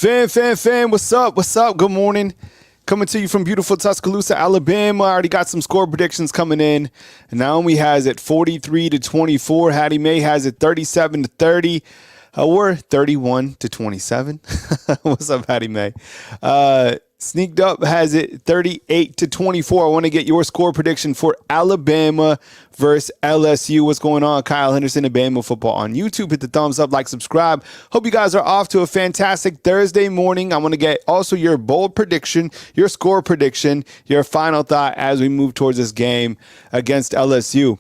Fan, what's up? Good morning. Coming to you from beautiful Tuscaloosa, Alabama. I already got some score predictions coming in. Naomi has it 43-24. Hattie May has it 37-30. Or 31-27. What's up, Hattie May? Sneaked Up has it 38-24. I want to get your score prediction for Alabama versus LSU. What's going on? Kyle Henderson and Bama Football on YouTube. Hit the thumbs up, like, subscribe. Hope you guys are off to a fantastic Thursday morning. I want to get also your bold prediction, your score prediction, your final thought as we move towards this game against LSU.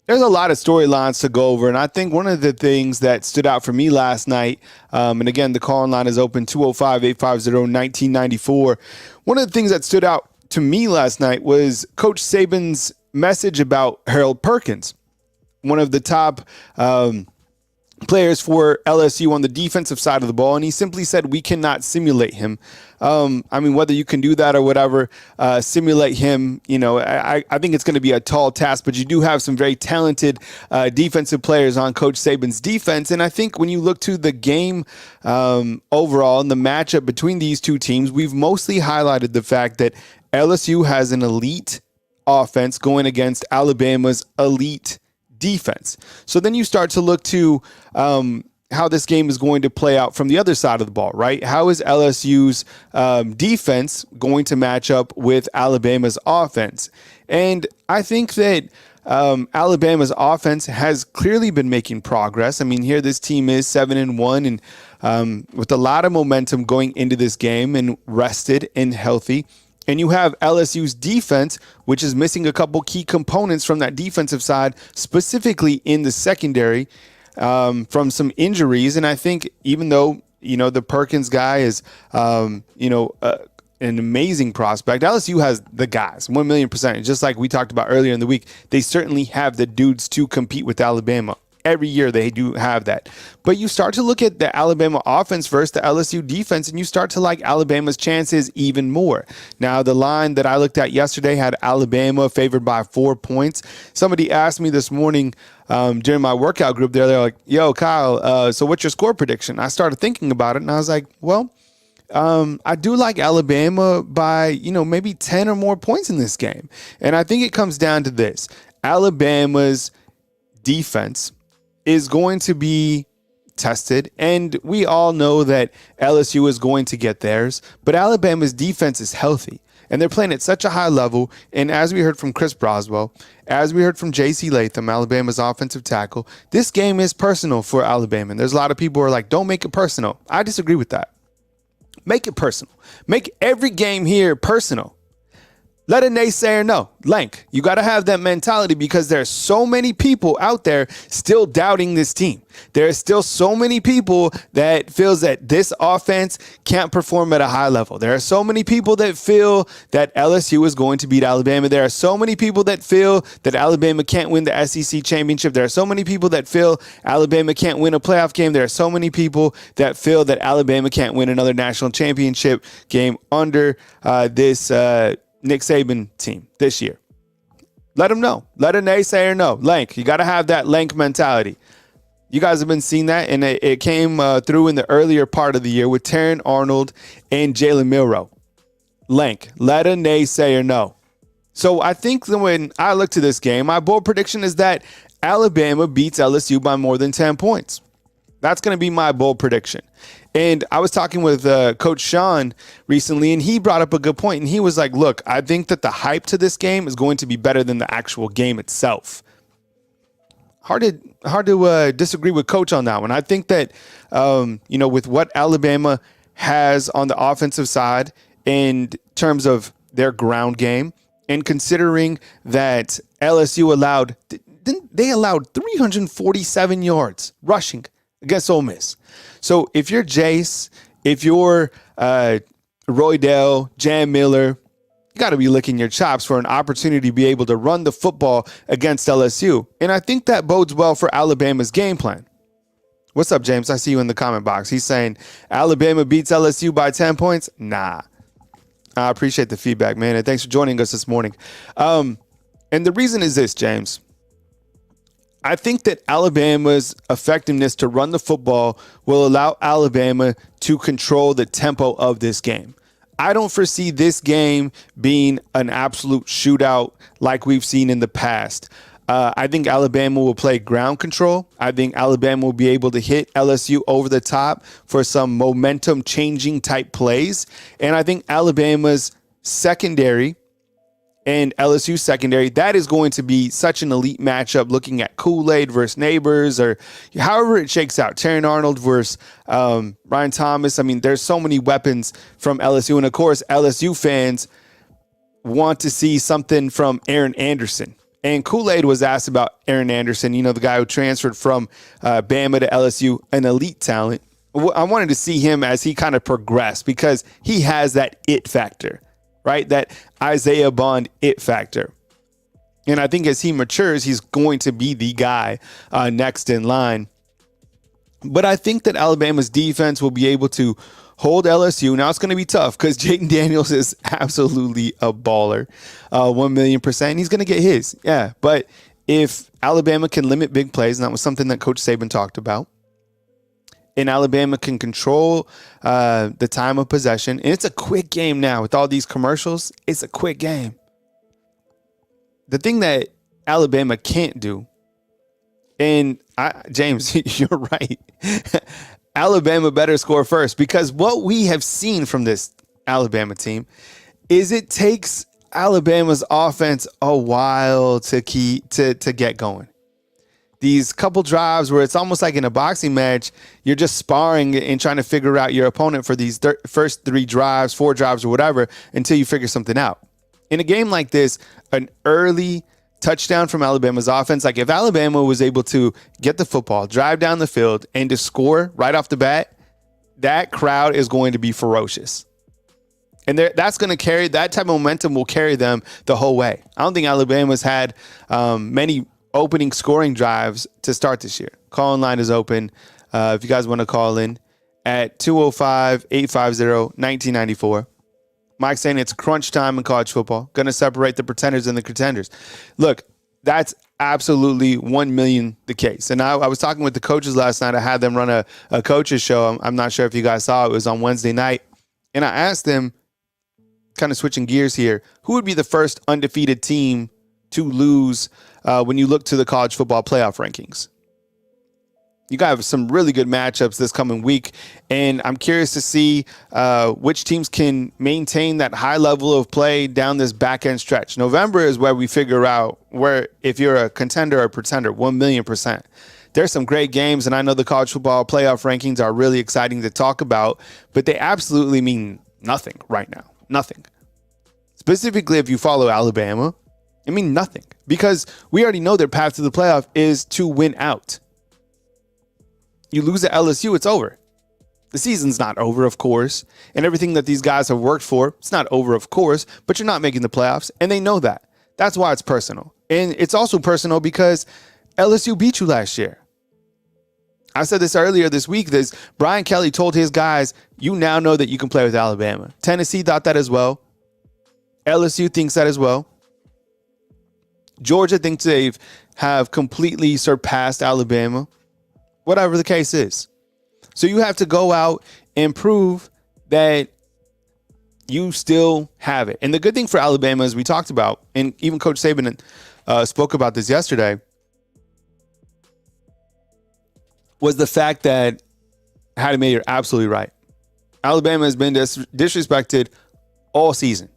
There's a lot of storylines to go over, and I think one of the things that stood out for me last night, and again, the call line is open, 205-850-1994. One of the things that stood out to me last night was Coach Saban's message about Harold Perkins, one of the top players for LSU on the defensive side of the ball, and he simply said, we cannot simulate him. Whether you can do that or whatever, simulate him, I think it's going to be a tall task, but you do have some very talented defensive players on Coach Saban's defense. And I think when you look to the game overall and the matchup between these two teams, we've mostly highlighted the fact that LSU has an elite offense going against Alabama's elite defense. So then you start to look to how this game is going to play out from the other side of the ball, right? How is LSU's defense going to match up with Alabama's offense? And I think that Alabama's offense has clearly been making progress. I mean, here this team is 7-1 and with a lot of momentum going into this game and rested and healthy. And you have LSU's defense, which is missing a couple key components from that defensive side, specifically in the secondary from some injuries. And I think even though, the Perkins guy is, an amazing prospect, LSU has the guys, 1,000,000%. Just like we talked about earlier in the week, they certainly have the dudes to compete with Alabama. Every year they do have that. But you start to look at the Alabama offense versus the LSU defense, and you start to like Alabama's chances even more. Now, the line that I looked at yesterday had Alabama favored by 4 points. Somebody asked me this morning during my workout group there, they're like, yo, Kyle, so what's your score prediction? I started thinking about it, and I was like, well, I do like Alabama by, maybe 10 or more points in this game. And I think it comes down to this. Alabama's defense is going to be tested, and we all know that LSU is going to get theirs, but Alabama's defense is healthy, and they're playing at such a high level, and as we heard from Chris Broswell, as we heard from J.C. Latham, Alabama's offensive tackle, this game is personal for Alabama, and there's a lot of people who are like, don't make it personal. I disagree with that. Make it personal. Make every game here personal. Let a naysayer know. Lank, you got to have that mentality because there are so many people out there still doubting this team. There are still so many people that feels that this offense can't perform at a high level. There are so many people that feel that LSU is going to beat Alabama. There are so many people that feel that Alabama can't win the SEC championship. There are so many people that feel Alabama can't win a playoff game. There are so many people that feel that Alabama can't win another national championship game under this Nick Saban team this year. Let them know. Let a naysayer know. Lank, you got to have that Lank mentality. You guys have been seeing that, and it came through in the earlier part of the year with Terran Arnold and Jalen Milroe. Lank, let a naysayer know. So I think that when I look to this game, my bold prediction is that Alabama beats LSU by more than 10 points. That's going to be my bold prediction. And I was talking with Coach Sean recently, and he brought up a good point. And he was like, look, I think that the hype to this game is going to be better than the actual game itself. Hard to disagree with Coach on that one. I think that, with what Alabama has on the offensive side in terms of their ground game, and considering that LSU allowed 347 yards rushing against Ole Miss. So if you're Jace, if you're Roydell, Jan Miller, you got to be licking your chops for an opportunity to be able to run the football against LSU. And I think that bodes well for Alabama's game plan. What's up, James? I see you in the comment box. He's saying Alabama beats LSU by 10 points. Nah. I appreciate the feedback, man. And thanks for joining us this morning. And the reason is this, James. I think that Alabama's effectiveness to run the football will allow Alabama to control the tempo of this game. I don't foresee this game being an absolute shootout like we've seen in the past. I think Alabama will play ground control. I think Alabama will be able to hit LSU over the top for some momentum changing type plays. And I think Alabama's secondary and LSU secondary, that is going to be such an elite matchup looking at Kool-Aid versus Neighbors or however it shakes out. Terran Arnold versus Ryan Thomas. I mean, there's so many weapons from LSU. And, of course, LSU fans want to see something from Aaron Anderson. And Kool-Aid was asked about Aaron Anderson, the guy who transferred from Bama to LSU, an elite talent. I wanted to see him as he kind of progressed because he has that it factor. Right? That Isaiah Bond it factor. And I think as he matures, he's going to be the guy next in line. But I think that Alabama's defense will be able to hold LSU. Now it's going to be tough because Jaden Daniels is absolutely a baller. 1,000,000%. He's going to get his. Yeah. But if Alabama can limit big plays, and that was something that Coach Saban talked about, and Alabama can control the time of possession. And it's a quick game now with all these commercials. It's a quick game. The thing that Alabama can't do, and James, you're right. Alabama better score first because what we have seen from this Alabama team is it takes Alabama's offense a while to get going. These couple drives where it's almost like in a boxing match, you're just sparring and trying to figure out your opponent for these first 3 drives, 4 drives or whatever until you figure something out. In a game like this, an early touchdown from Alabama's offense, like if Alabama was able to get the football, drive down the field and to score right off the bat, that crowd is going to be ferocious. And that's going to carry that type of momentum will carry them the whole way. I don't think Alabama's had many opening scoring drives to start this year. Call-in line is open. If you guys want to call in at 205-850-1994. Mike's saying it's crunch time in college football. Going to separate the pretenders and the contenders. Look, that's absolutely 1,000,000 the case. And I was talking with the coaches last night. I had them run a coaches show. I'm not sure if you guys saw it. It was on Wednesday night. And I asked them, kind of switching gears here, who would be the first undefeated team to lose when you look to the college football playoff rankings? You got some really good matchups this coming week, and I'm curious to see which teams can maintain that high level of play down this back end stretch. November is where we figure out where if you're a contender or pretender, 1,000,000%. There's some great games, and I know the college football playoff rankings are really exciting to talk about, but they absolutely mean nothing right now. Nothing. Specifically, if you follow Alabama, it means nothing because we already know their path to the playoff is to win out. You lose at LSU, it's over. The season's not over, of course, and everything that these guys have worked for, it's not over, of course, but you're not making the playoffs, and they know that. That's why it's personal. And it's also personal because LSU beat you last year. I said this earlier this week, Brian Kelly told his guys, you now know that you can play with Alabama. Tennessee thought that as well. LSU thinks that as well. Georgia thinks they have completely surpassed Alabama, whatever the case is. So you have to go out and prove that you still have it. And the good thing for Alabama, as we talked about, and even Coach Saban spoke about this yesterday, was the fact that, Hattie May, you're absolutely right. Alabama has been disrespected all season.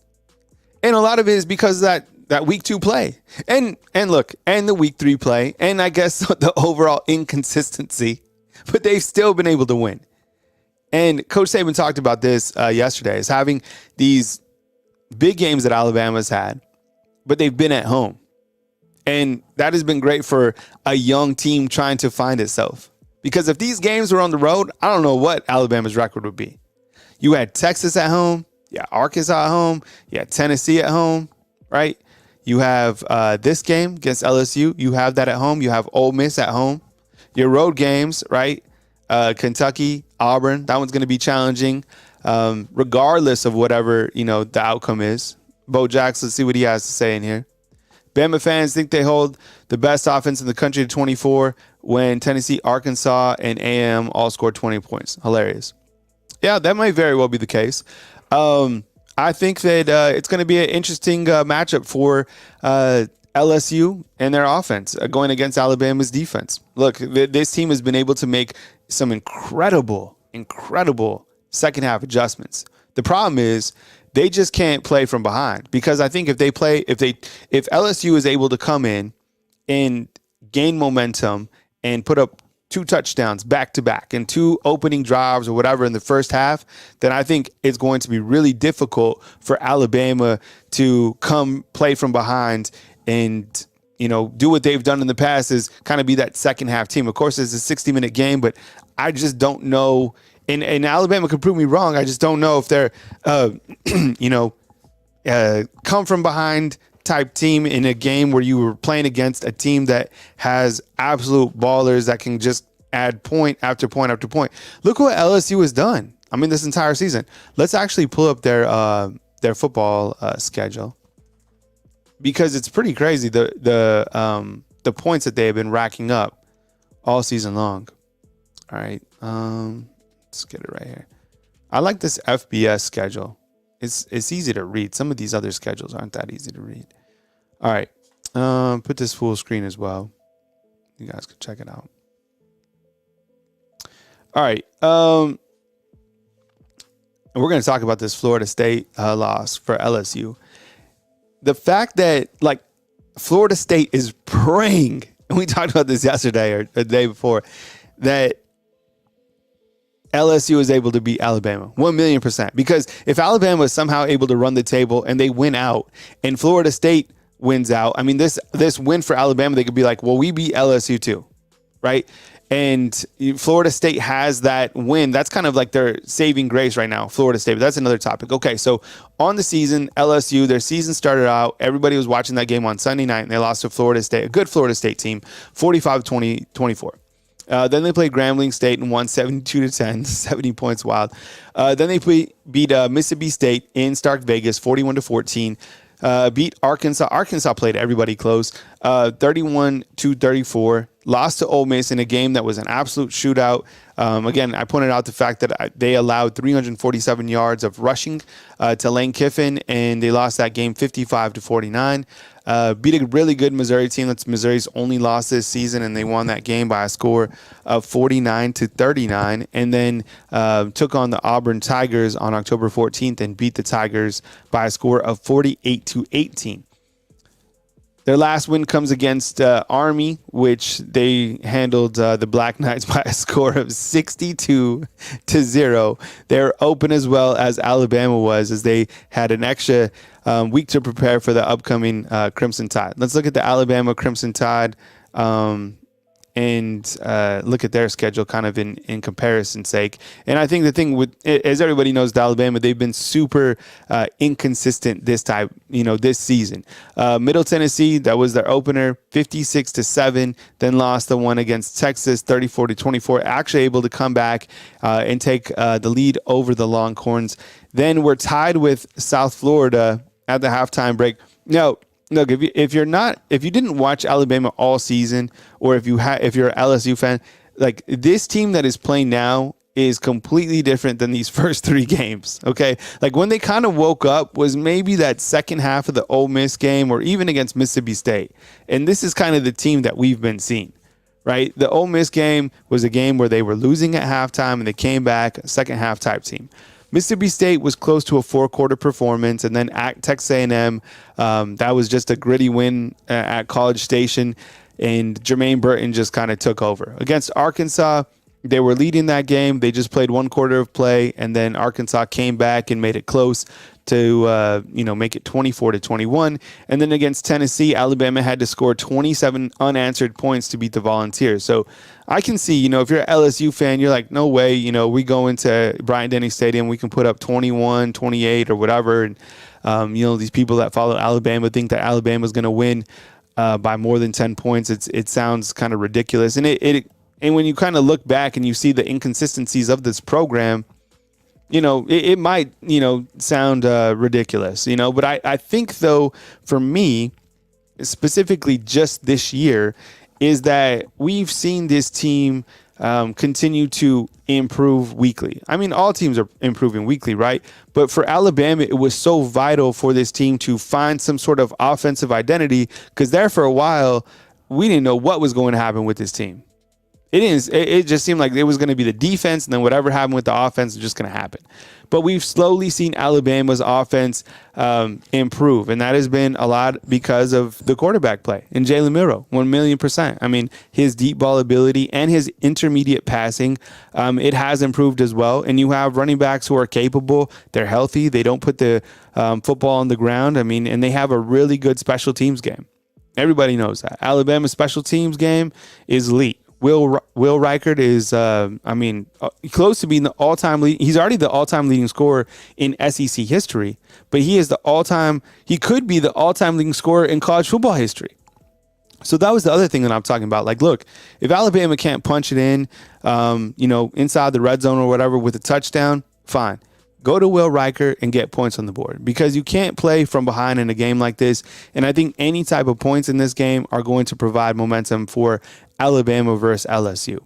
And a lot of it is because of that week 2 play. And look, and the week 3 play, and I guess the overall inconsistency, but they've still been able to win. And Coach Saban talked about this yesterday, is having these big games that Alabama's had, but they've been at home. And that has been great for a young team trying to find itself. Because if these games were on the road, I don't know what Alabama's record would be. You had Texas at home, you had Arkansas at home, you had Tennessee at home, right? You have this game against LSU. You have that at home. You have Ole Miss at home. Your road games, right? Kentucky, Auburn. That one's going to be challenging, regardless of whatever the outcome is. Bo Jackson, let's see what he has to say in here. Bama fans think they hold the best offense in the country to 24 when Tennessee, Arkansas, and A&M all scored 20 points. Hilarious. Yeah, that might very well be the case. I think that it's going to be an interesting matchup for LSU and their offense going against Alabama's defense. Look, this team has been able to make some incredible second half adjustments. The problem is they just can't play from behind, because I think if LSU is able to come in and gain momentum and put up 2 touchdowns back to back and 2 opening drives or whatever in the first half, then I think it's going to be really difficult for Alabama to come play from behind and, do what they've done in the past, is kind of be that second half team. Of course, it's a 60-minute game, but I just don't know. And Alabama could prove me wrong. I just don't know if they're, come from behind type team in a game where you were playing against a team that has absolute ballers that can just add point after point after point. Look what LSU has done. I mean, this entire season. Let's actually pull up their football schedule, because it's pretty crazy the points that they have been racking up all season long. All right, let's get it right here. I like this FBS schedule. It's easy to read. Some of these other schedules aren't that easy to read. All right. Put this full screen as well. You guys can check it out. All right. And we're going to talk about this Florida State loss for LSU. The fact that, Florida State is praying, and we talked about this yesterday or the day before, that LSU is able to beat Alabama 1,000,000%. Because if Alabama is somehow able to run the table and they win out and Florida State wins out, I mean, this win for Alabama, they could be like, well, we beat LSU too, right? And Florida State has that win. That's kind of like their saving grace right now, Florida State. But that's another topic. Okay, so on the season, LSU, their season started out, everybody was watching that game on Sunday night, and they lost to Florida State, a good Florida State team, 45-24. Then they played Grambling State and won 72-10, 70 points wild. Then they beat Mississippi State in Stark Vegas, 41-14. Beat Arkansas. Arkansas played everybody close, 31-34. Lost to Ole Miss in a game that was an absolute shootout. Again, I pointed out the fact that they allowed 347 yards of rushing to Lane Kiffin, and they lost that game 55-49. Beat a really good Missouri team. That's Missouri's only loss this season, and they won that game by a score of 49-39. And then took on the Auburn Tigers on October 14th and beat the Tigers by a score of 48-18. Their last win comes against Army, which they handled the Black Knights by a score of 62-0. They're open as well as Alabama was, as they had an extra week to prepare for the upcoming Crimson Tide. Let's look at the Alabama Crimson Tide and look at their schedule kind of in comparison's sake. And I think the thing with, as everybody knows, to Alabama, they've been super inconsistent this season. Middle Tennessee, that was their opener, 56-7, then lost the one against Texas, 34-24, actually able to come back and take the lead over the Longhorns. Then we're tied with South Florida at the halftime break. No. Look, if you didn't watch Alabama all season, or if you're an LSU fan, like, this team that is playing now is completely different than these first 3 games. Okay, like when they kind of woke up was maybe that second half of the Ole Miss game, or even against Mississippi State, and this is kind of the team that we've been seeing. Right, the Ole Miss game was a game where they were losing at halftime and they came back, a second half type team. Mississippi State was close to a 4-quarter performance, and then at Texas A&M, that was just a gritty win at College Station, and Jermaine Burton just kind of took over. Against Arkansas, they were leading that game. They just played 1 quarter of play, and then Arkansas came back and made it close to make it 24-21. And then against Tennessee, Alabama had to score 27 unanswered points to beat the Volunteers. So I can see, if you're an LSU fan, you're like, no way, we go into Bryant-Denny Stadium, we can put up 21, 28 or whatever. And, these people that follow Alabama think that Alabama's going to win by more than 10 points. It sounds kind of ridiculous. And and when you kind of look back and you see the inconsistencies of this program, it might, sound ridiculous, but I think, though, for me, specifically just this year, is that we've seen this team continue to improve weekly. I mean, all teams are improving weekly, right? But for Alabama, it was so vital for this team to find some sort of offensive identity, because there for a while, we didn't know what was going to happen with this team. It just seemed like it was going to be the defense, and then whatever happened with the offense was just going to happen. But we've slowly seen Alabama's offense improve, and that has been a lot because of the quarterback play. And Jalen Milroe, 1,000,000%. I mean, his deep ball ability and his intermediate passing, it has improved as well. And you have running backs who are capable. They're healthy. They don't put the football on the ground. I mean, and they have a really good special teams game. Everybody knows that. Alabama's special teams game is elite. Will Reichert is, close to being the all-time lead. He's already the all-time leading scorer in SEC history, but he could be the all-time leading scorer in college football history. So that was the other thing that I'm talking about. Like, look, if Alabama can't punch it in, inside the red zone or whatever with a touchdown, fine. Go to Will Reichert and get points on the board, because you can't play from behind in a game like this. And I think any type of points in this game are going to provide momentum for Alabama versus LSU.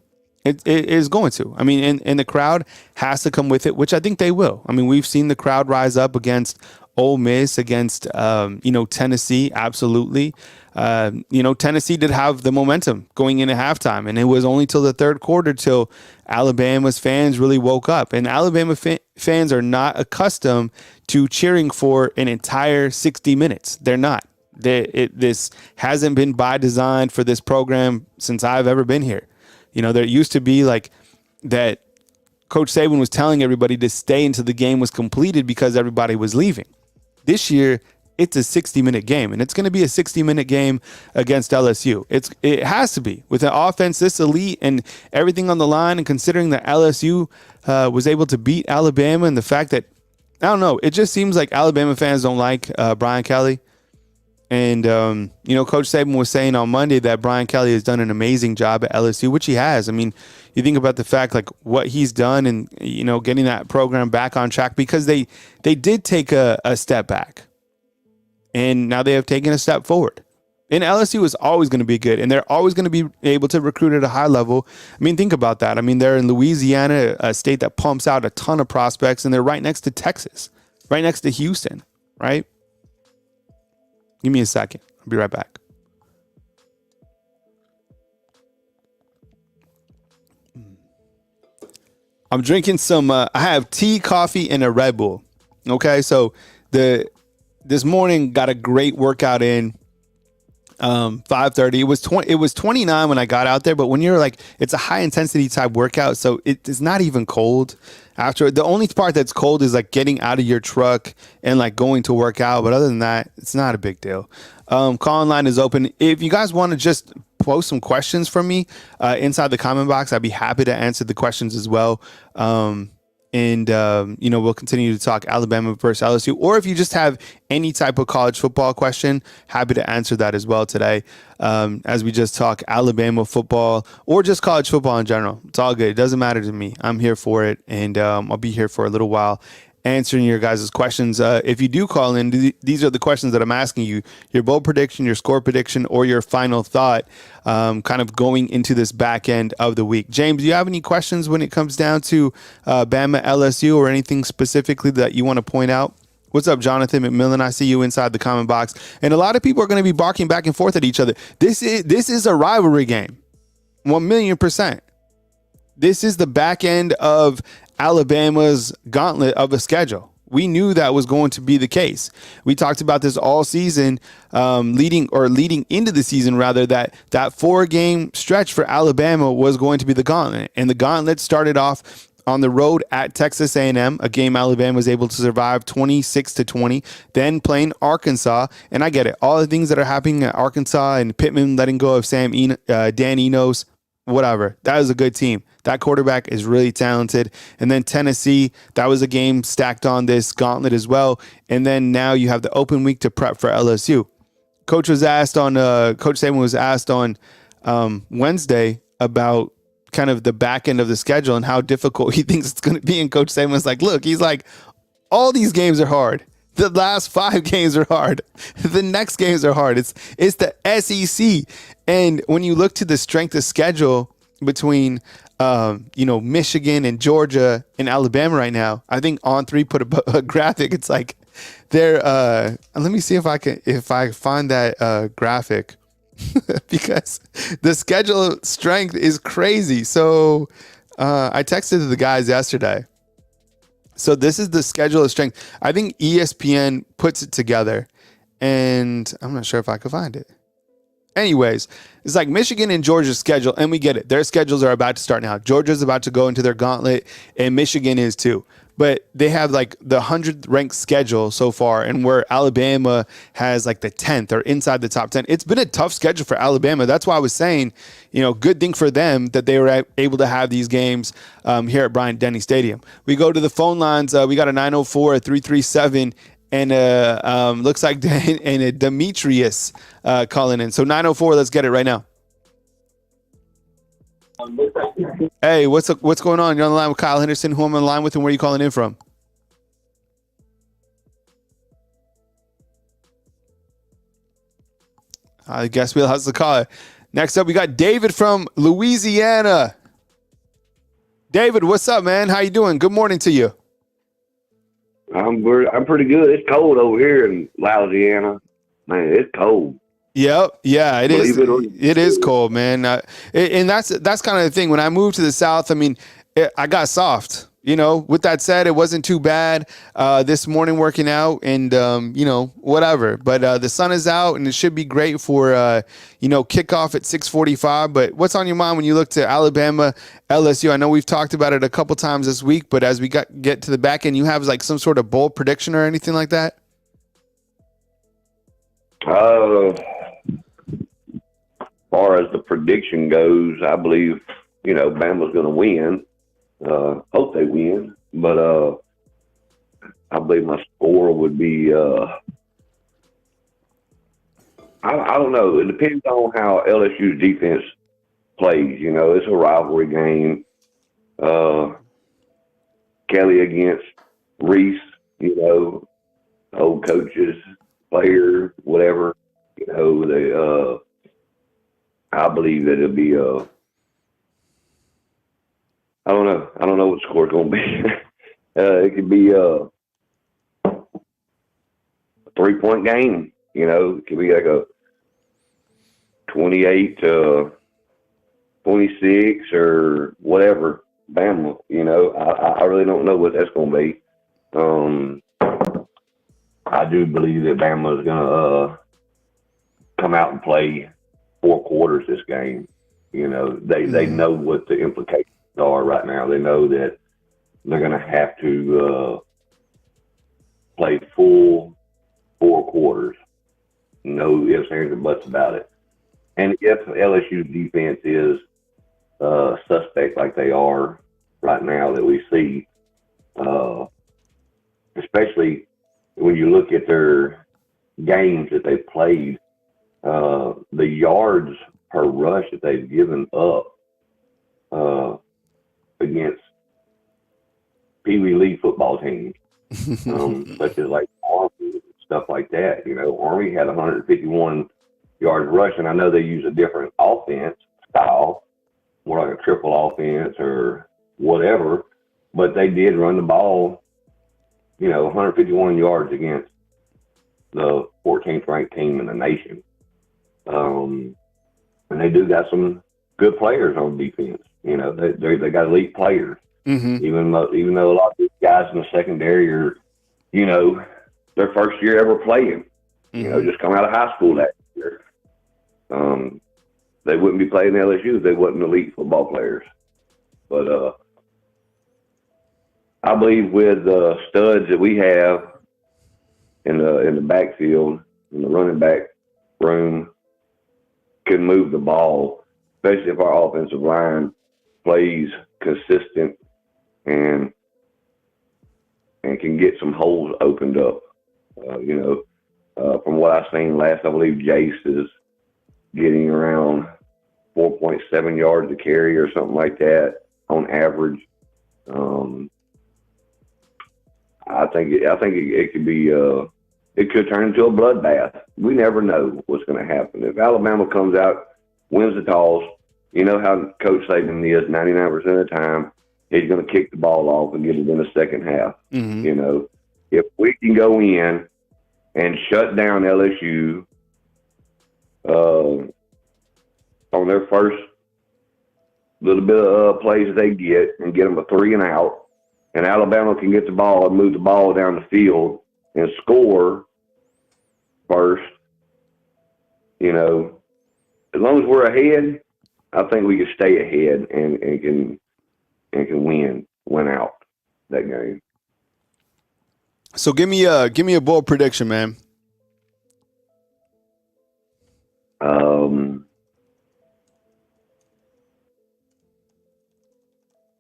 It is going to. I mean, and the crowd has to come with it, which I think they will. I mean, we've seen the crowd rise up against Ole Miss, against, Tennessee. Absolutely. Tennessee did have the momentum going into halftime, and it was only till the third quarter till Alabama's fans really woke up. And Alabama fans are not accustomed to cheering for an entire 60 minutes. They're not. This hasn't been by design for this program since I've ever been here. There used to be like that Coach Saban was telling everybody to stay until the game was completed because everybody was leaving. This year, it's a 60-minute game, and it's going to be a 60-minute game against LSU. It has to be. With an offense this elite and everything on the line, and considering that LSU was able to beat Alabama, and the fact that, I don't know, it just seems like Alabama fans don't like Brian Kelly. And, Coach Saban was saying on Monday that Brian Kelly has done an amazing job at LSU, which he has. I mean, you think about the fact, like, what he's done and, getting that program back on track, because they did take a step back. And now they have taken a step forward. And LSU is always going to be good, and they're always going to be able to recruit at a high level. I mean, think about that. I mean, they're in Louisiana, a state that pumps out a ton of prospects, and they're right next to Texas, right next to Houston, right? Give me a second. I'll be right back. I'm drinking some, I have tea, coffee, and a Red Bull. Okay, so this morning got a great workout in. 5:30. It was 29 when I got out there, but when you're like, it's a high intensity type workout, so it is not even cold. After, the only part that's cold is like getting out of your truck and like going to work out, but other than that, it's not a big deal. Call line is open. If you guys want to just post some questions for me inside the comment box, I'd be happy to answer the questions as well. We'll continue to talk Alabama versus LSU. Or if you just have any type of college football question, happy to answer that as well today. As we just talk Alabama football or just college football in general. It's all good. It doesn't matter to me. I'm here for it. And I'll be here for a little while answering your guys' questions. If you do call in, these are the questions that I'm asking you. Your bowl prediction, your score prediction, or your final thought kind of going into this back end of the week. James, do you have any questions when it comes down to Bama, LSU, or anything specifically that you want to point out? What's up, Jonathan McMillan? I see you inside the comment box. And a lot of people are going to be barking back and forth at each other. This is a rivalry game. 1,000,000%. This is the back end of Alabama's gauntlet of a schedule. We knew that was going to be the case. We talked about this all season, leading into the season, rather, that 4-game stretch for Alabama was going to be the gauntlet. And the gauntlet started off on the road at Texas A&M, a game Alabama was able to survive 26-20, then playing Arkansas. And I get it. All the things that are happening at Arkansas and Pittman letting go of Dan Enos, whatever. That was a good team. That quarterback is really talented. And then Tennessee, that was a game stacked on this gauntlet as well. And then now you have the open week to prep for LSU. Coach Saban was asked on Wednesday about kind of the back end of the schedule and how difficult he thinks it's going to be. And Coach Saban was like, look, he's like, all these games are hard. The last 5 games are hard. The next games are hard. It's the SEC. And when you look to the strength of schedule between Michigan and Georgia and Alabama right now, I think On3 put a graphic. It's like they're let me see if I find that graphic because the schedule strength is crazy. So I texted the guys yesterday. So this is the schedule of strength. I think ESPN puts it together, and I'm not sure if I can find it. Anyways, it's like Michigan and Georgia's schedule, and we get it. Their schedules are about to start now. Georgia's about to go into their gauntlet, and Michigan is too. But they have like the 100th ranked schedule so far, and where Alabama has like the 10th or inside the top 10. It's been a tough schedule for Alabama. That's why I was saying, good thing for them that they were able to have these games here at Bryant-Denny Stadium. We go to the phone lines. We got a 904, a 337, and looks like and a Demetrius calling in. So 904, let's get it right now. Hey, what's going on? You're on the line with Kyle Henderson. Who am I on the line with, and where are you calling in from? I guess we'll have to call it. Next up, we got David from Louisiana. David, what's up, man? How you doing? Good morning to you. I'm pretty good. It's cold over here in Louisiana. Man, it's cold. Yep. Yeah, it is. It is cold, man. And that's kind of the thing. When I moved to the South, I mean, I got soft. With that said, it wasn't too bad this morning working out and, whatever. But the sun is out and it should be great for, kickoff at 6:45. But what's on your mind when you look to Alabama, LSU? I know we've talked about it a couple times this week, but as we get to the back end, you have like some sort of bold prediction or anything like that? As far as the prediction goes, I believe, Bama's going to win. Hope they win, but I believe my score would be I don't know. It depends on how LSU's defense plays. It's a rivalry game. Kelly against Reese, old coaches, players, whatever. I believe that it'll be I don't know. I don't know what the score's going to be. It could be a 3-point game. It could be like a 28-26 or whatever. Bama. I really don't know what that's going to be. I do believe that Bama is going to come out and play 4 quarters this game. They know what the implications are right now. They know that they're going to have to play full 4 quarters. No ifs, ands, or buts about it. And if LSU's defense is suspect like they are right now that we see, especially when you look at their games that they've played, the yards per rush that they've given up against Pee Wee League football teams, such as like Army and stuff like that. Army had 151 yards rushing. I know they use a different offense style, more like a triple offense or whatever, but they did run the ball, 151 yards against the 14th ranked team in the nation. And they do got some good players on defense. They got elite players. Mm-hmm. Even though a lot of these guys in the secondary are, their first year ever playing. Mm-hmm. Just come out of high school that year. They wouldn't be playing LSU if they wasn't elite football players. But I believe with the studs that we have in the backfield, in the running back room, can move the ball, especially if our offensive line plays consistent and can get some holes opened up. From what I've seen last, I believe Jace is getting around 4.7 yards a carry or something like that on average. I think it could be it could turn into a bloodbath. We never know what's going to happen. If Alabama comes out, wins the toss, you know how Coach Saban is 99% of the time. He's going to kick the ball off and get it in the second half. Mm-hmm. You know, if we can go in and shut down LSU on their first little bit of plays they get and get them a 3 and out, and Alabama can get the ball and move the ball down the field and score first, you know, as long as we're ahead, I think we can stay ahead and can win out that game. So give me a bold prediction, man.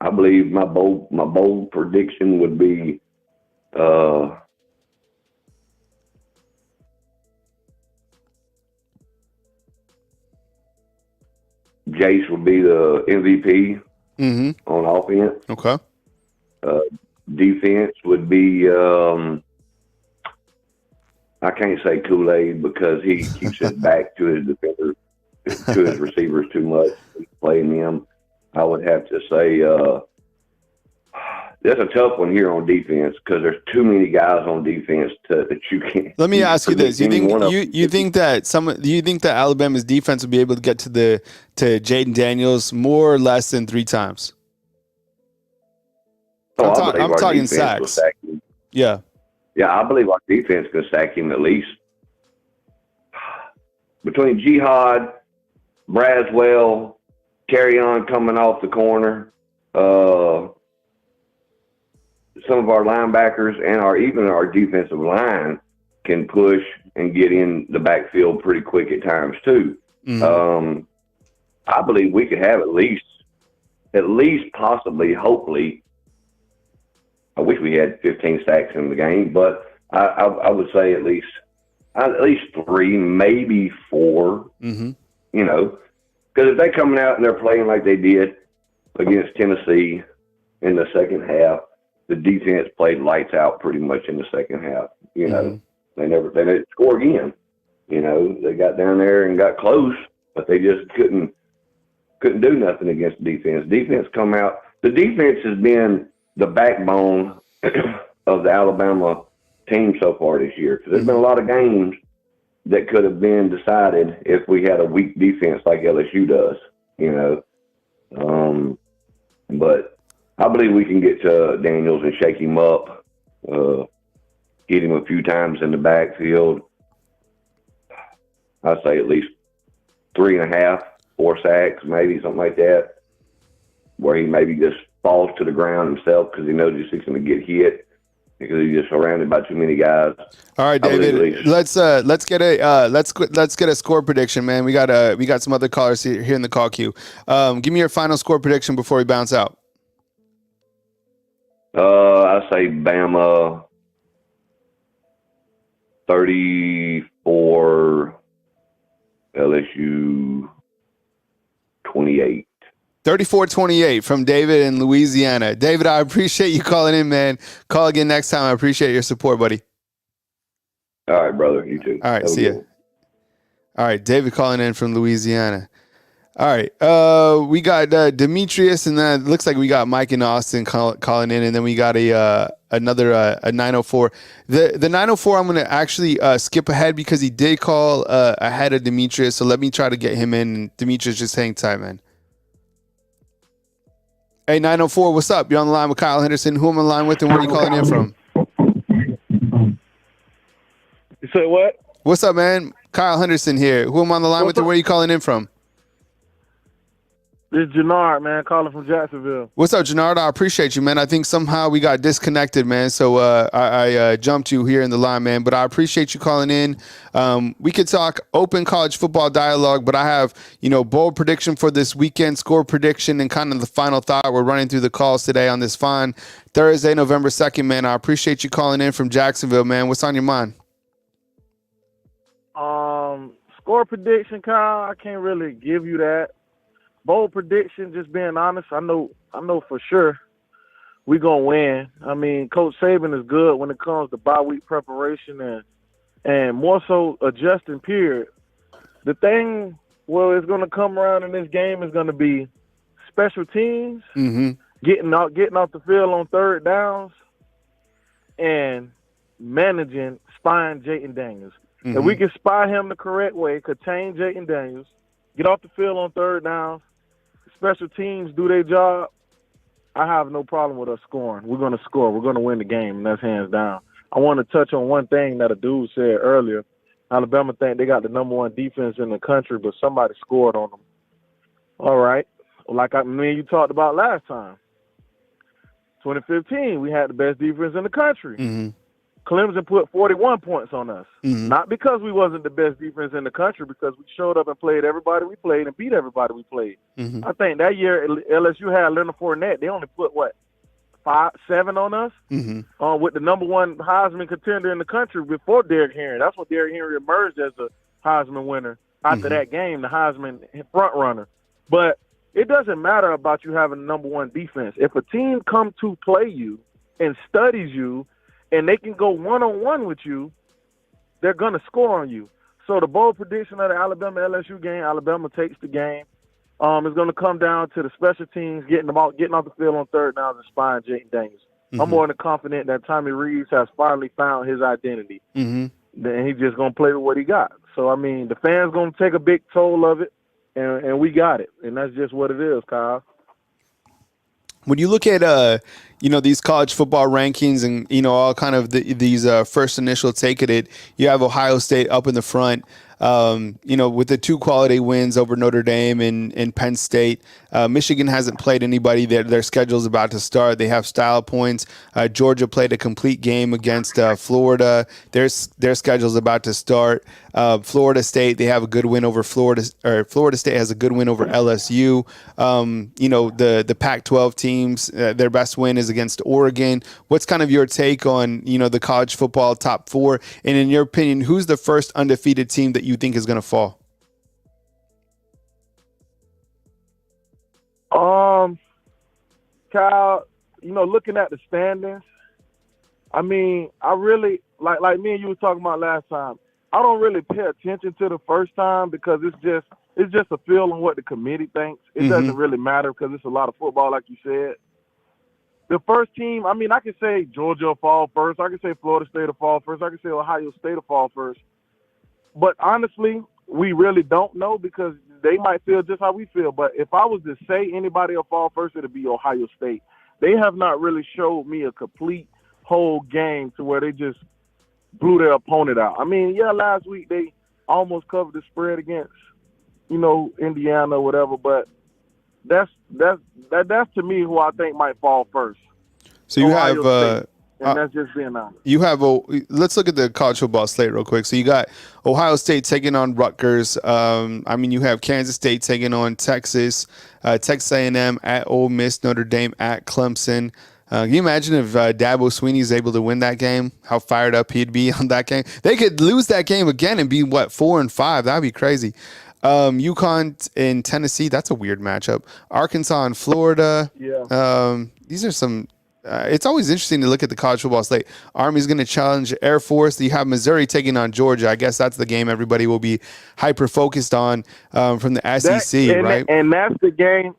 I believe my bold prediction would be Jace would be the MVP on offense. Okay. Defense would be I can't say Kool-Aid because he keeps his back to his defenders, to his receivers too much. He's playing them. I would have to say that's a tough one here on defense because there's too many guys on defense that you can't. Let me ask you this: you think that Alabama's defense will be able to get to Jaden Daniels more or less than 3 times? I'm talking sacks. Yeah. Yeah, I believe our defense can sack him at least. Between Jihad, Braswell, Carry-On coming off the corner, some of our linebackers and even our defensive line can push and get in the backfield pretty quick at times too. Mm-hmm. I believe we could have at least possibly, hopefully, I wish we had 15 sacks in the game, but I would say at least 3, maybe 4, you know, because if they're coming out and they're playing like they did against Tennessee in the second half, the defense played lights out pretty much in the second half. You know, they didn't score again. You know, they got down there and got close, but they just couldn't do nothing against the defense. Defense come out. The defense has been the backbone of the Alabama team so far this year. Because there's been a lot of games that could have been decided if we had a weak defense like LSU does, you know. But I believe we can get to Daniels and shake him up, hit him a few times in the backfield. I'd say at least 3.5, 4 sacks, maybe something like that, where he maybe just falls to the ground himself because he knows he's going to get hit because he's just surrounded by too many guys. All right, David, let's get a score prediction, man. We got some other callers here in the call queue. Give me your final score prediction before we bounce out. I say Bama 34, LSU 28. 34-28 from David in Louisiana. David, I appreciate you calling in, man. Call again next time. I appreciate your support, buddy. All right, brother. You too. All right, see ya. All right, David calling in from Louisiana. All right, we got Demetrius, and then it looks like we got Mike and Austin calling in, and then we got another 904. The 904, I'm going to actually skip ahead because he did call ahead of Demetrius, so let me try to get him in. Demetrius, just hang tight, man. Hey, 904, what's up? You're on the line with Kyle Henderson. Who am I on the line with, and where are you calling in from? You say what? What's up, man? Kyle Henderson here. Who am I on the line with, and where are you calling in from? This is Jenard, man, calling from Jacksonville. What's up, Jenard? I appreciate you, man. I think somehow we got disconnected, man. So I jumped you here in the line, man. But I appreciate you calling in. We could talk open college football dialogue, but I have, bold prediction for this weekend, score prediction, and kind of the final thought. We're running through the calls today on this fine Thursday, November 2nd, man. I appreciate you calling in from Jacksonville, man. What's on your mind? Score prediction, Kyle, I can't really give you that. Bold prediction, just being honest, I know for sure we gonna win. I mean, Coach Saban is good when it comes to bye week preparation and more so adjusting period. The thing, well, it's gonna come around in this game is gonna be special teams, getting off the field on third downs, and managing spying Jayden Daniels. If we can spy him the correct way, contain Jayden Daniels, get off the field on third downs, special teams do their job, I have no problem with us scoring. We're going to score. We're going to win the game, and that's hands down. I want to touch on one thing that a dude said earlier. Alabama think they got the number one defense in the country, but somebody scored on them. All right. Like me and you talked about last time. 2015, we had the best defense in the country. Clemson put 41 points on us. Not because we wasn't the best defense in the country, because we showed up and played everybody we played and beat everybody we played. I think that year LSU had Leonard Fournette. They only put, 5-7 on us? With the number one Heisman contender in the country before Derrick Henry. That's when Derrick Henry emerged as the Heisman winner after that game, the Heisman front runner. But it doesn't matter about you having the number one defense. If a team come to play you and studies you, and they can go one-on-one with you, they're going to score on you. So the bold prediction of the Alabama-LSU game, Alabama takes the game. It's going to come down to the special teams getting off the field on third downs and spying Jayden Daniels. I'm more than confident that Tommy Reeves has finally found his identity. And he's just going to play with what he got. So, I mean, the fans going to take a big toll of it, and we got it. And that's just what it is, Kyle. When you look at these college football rankings and all kind of these first initial take at it, you have Ohio State up in the front. With the 2 quality wins over Notre Dame and Penn State. Michigan hasn't played anybody. Their schedule's about to start. They have style points. Georgia played a complete game against Florida. Their schedule's about to start. Florida State, they have a good win over Florida State has a good win over LSU. The Pac-12 teams, their best win is against Oregon. What's kind of your take on, the college football top 4? And in your opinion, who's the first undefeated team that you think is going to fall? Kyle, looking at the standings, I mean, I really, like me and you were talking about last time, I don't really pay attention to the first time because it's just a feel on what the committee thinks. It doesn't really matter because it's a lot of football, like you said. The first team, I mean, I can say Georgia will fall first. I can say Florida State will fall first. I can say Ohio State will fall first. But honestly, we really don't know because they might feel just how we feel. But if I was to say anybody will fall first, it would be Ohio State. They have not really showed me a complete whole game to where they just blew their opponent out. I mean, yeah, last week they almost covered the spread against, Indiana or whatever. But that's to me who I think might fall first. So you Ohio have State. And that's just being honest. Let's look at the college football slate real quick. So you got Ohio State taking on Rutgers. You have Kansas State taking on Texas, Texas A&M at Ole Miss, Notre Dame at Clemson. Can you imagine if Dabo Swinney is able to win that game? How fired up he'd be on that game. They could lose that game again and be 4-5. That'd be crazy. UConn in Tennessee. That's a weird matchup. Arkansas and Florida. Yeah. These are some. It's always interesting to look at the college football slate. Army's going to challenge Air Force. You have Missouri taking on Georgia. I guess that's the game everybody will be hyper focused on from the SEC, right? And that's the game.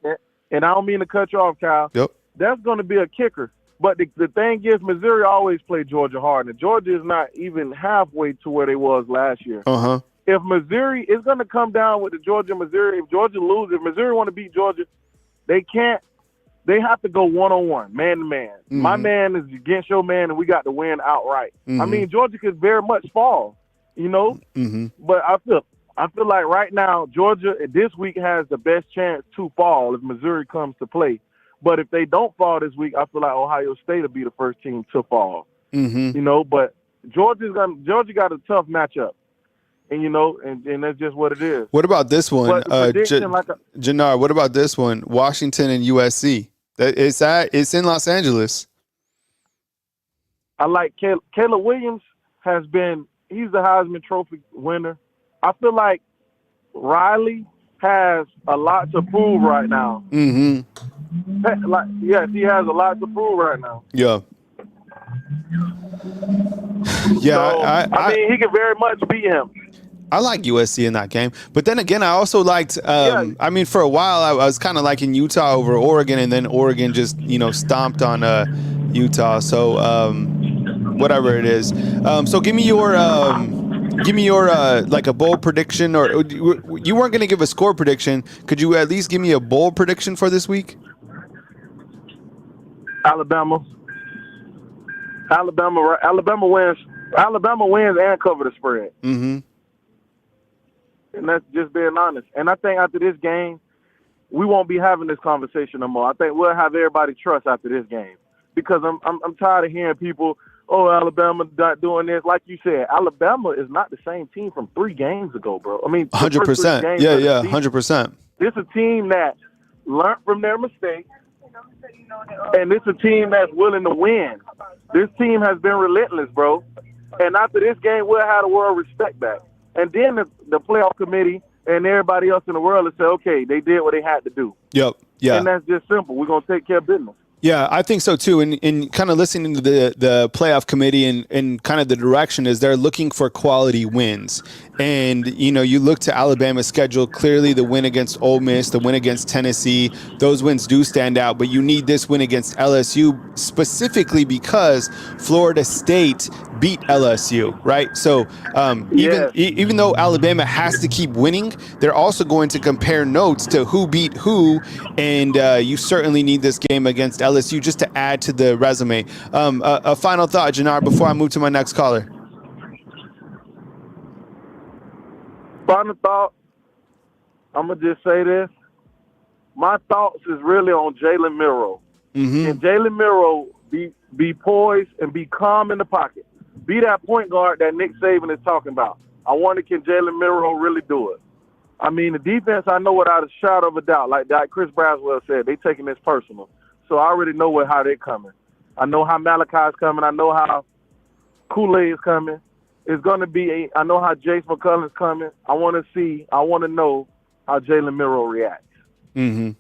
And I don't mean to cut you off, Kyle. Yep. That's going to be a kicker. But the thing is, Missouri always play Georgia hard, and Georgia is not even halfway to where they was last year. If Missouri is going to come down with the Georgia-Missouri, if Georgia loses, if Missouri want to beat Georgia, they can't. They have to go one-on-one, man-to-man. My man is against your man, and we got to win outright. I mean, Georgia could very much fall, But I feel like right now Georgia this week has the best chance to fall if Missouri comes to play. But if they don't fall this week, I feel like Ohio State will be the first team to fall. But Georgia got a tough matchup. And that's just what it is. What about this one, Jenard? What about this one, Washington and USC? It's in Los Angeles. I like Caleb Williams he's the Heisman Trophy winner. I feel like Riley has a lot to prove right now. Like, yes, he has a lot to prove right now. Yeah. Yeah, So, I mean, he can very much beat him. I like USC in that game, but then again, I also liked. I mean, for a while, I was kind of liking Utah over Oregon, and then Oregon just stomped on Utah. So whatever it is. So give me your like a bold prediction, or you weren't going to give a score prediction. Could you at least give me a bold prediction for this week? Alabama wins. Alabama wins and cover the spread. Mm-hmm. And that's just being honest. And I think after this game, we won't be having this conversation no more. I think we'll have everybody trust after this game, because I'm tired of hearing people, oh, Alabama not doing this. Like you said, Alabama is not the same team from 3 games ago, bro. I mean, 100%. Yeah, 100%. This is a team that learned from their mistakes, and it's a team that's willing to win. This team has been relentless, bro. And after this game, we'll have the world respect back. And then the playoff committee and everybody else in the world will say, okay, they did what they had to do. Yep. Yeah. And that's just simple. We're going to take care of business. Yeah, I think so too. And kind of listening to the playoff committee and kind of the direction is they're looking for quality wins. And, you look to Alabama's schedule, clearly the win against Ole Miss, the win against Tennessee, those wins do stand out, but you need this win against LSU specifically because Florida State beat LSU, right? So even though Alabama has to keep winning, they're also going to compare notes to who beat who, and you certainly need this game against LSU just to add to the resume. A final thought, Jenard, before I move to my next caller. Final thought, I'm going to just say this. My thoughts is really on Jalen Milroe. Mm-hmm. Can Jalen Milroe be poised and be calm in the pocket? Be that point guard that Nick Saban is talking about. I wonder, can Jalen Milroe really do it? I mean, the defense, I know without a shadow of a doubt, like Chris Braswell said, they taking this personal. So I already know how they're coming. I know how Malachi's coming. I know how Kool-Aid is coming. It's going to be I know how Jace McCullough's coming. I want to know how Jalen Milroe reacts. Mm-hmm.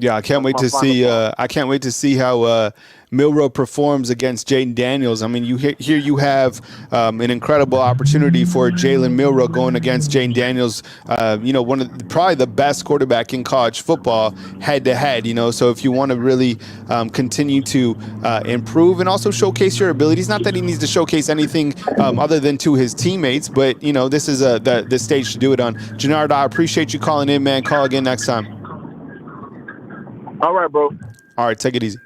Yeah, I can't wait to see. I can't wait to see how Milroe performs against Jaden Daniels. I mean, here you have an incredible opportunity for Jalen Milroe going against Jaden Daniels. One of probably the best quarterback in college football, head to head. So if you want to really continue to improve and also showcase your abilities, not that he needs to showcase anything other than to his teammates, but this is the stage to do it on. Jenard, I appreciate you calling in, man. Call again next time. All right, bro. All right, take it easy.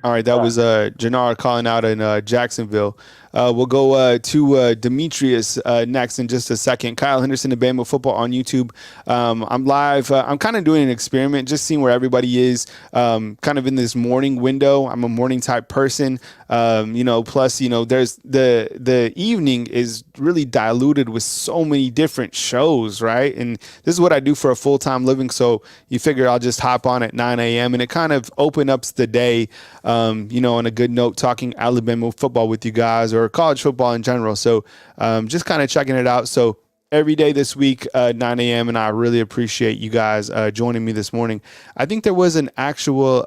All right, that was Jenard calling out in Jacksonville. We'll go to Demetrius next in just a second. Kyle Henderson and Bama Football on YouTube. I'm live. I'm kind of doing an experiment, just seeing where everybody is kind of in this morning window. I'm a morning type person. Plus, there's the evening is really diluted with so many different shows, right? And this is what I do for a full-time living. So you figure I'll just hop on at 9 a.m. and it kind of opens up the day, on a good note, talking Alabama football with you guys or college football in general. So just kind of checking it out. So every day this week, 9 a.m. And I really appreciate you guys joining me this morning. I think there was an actual,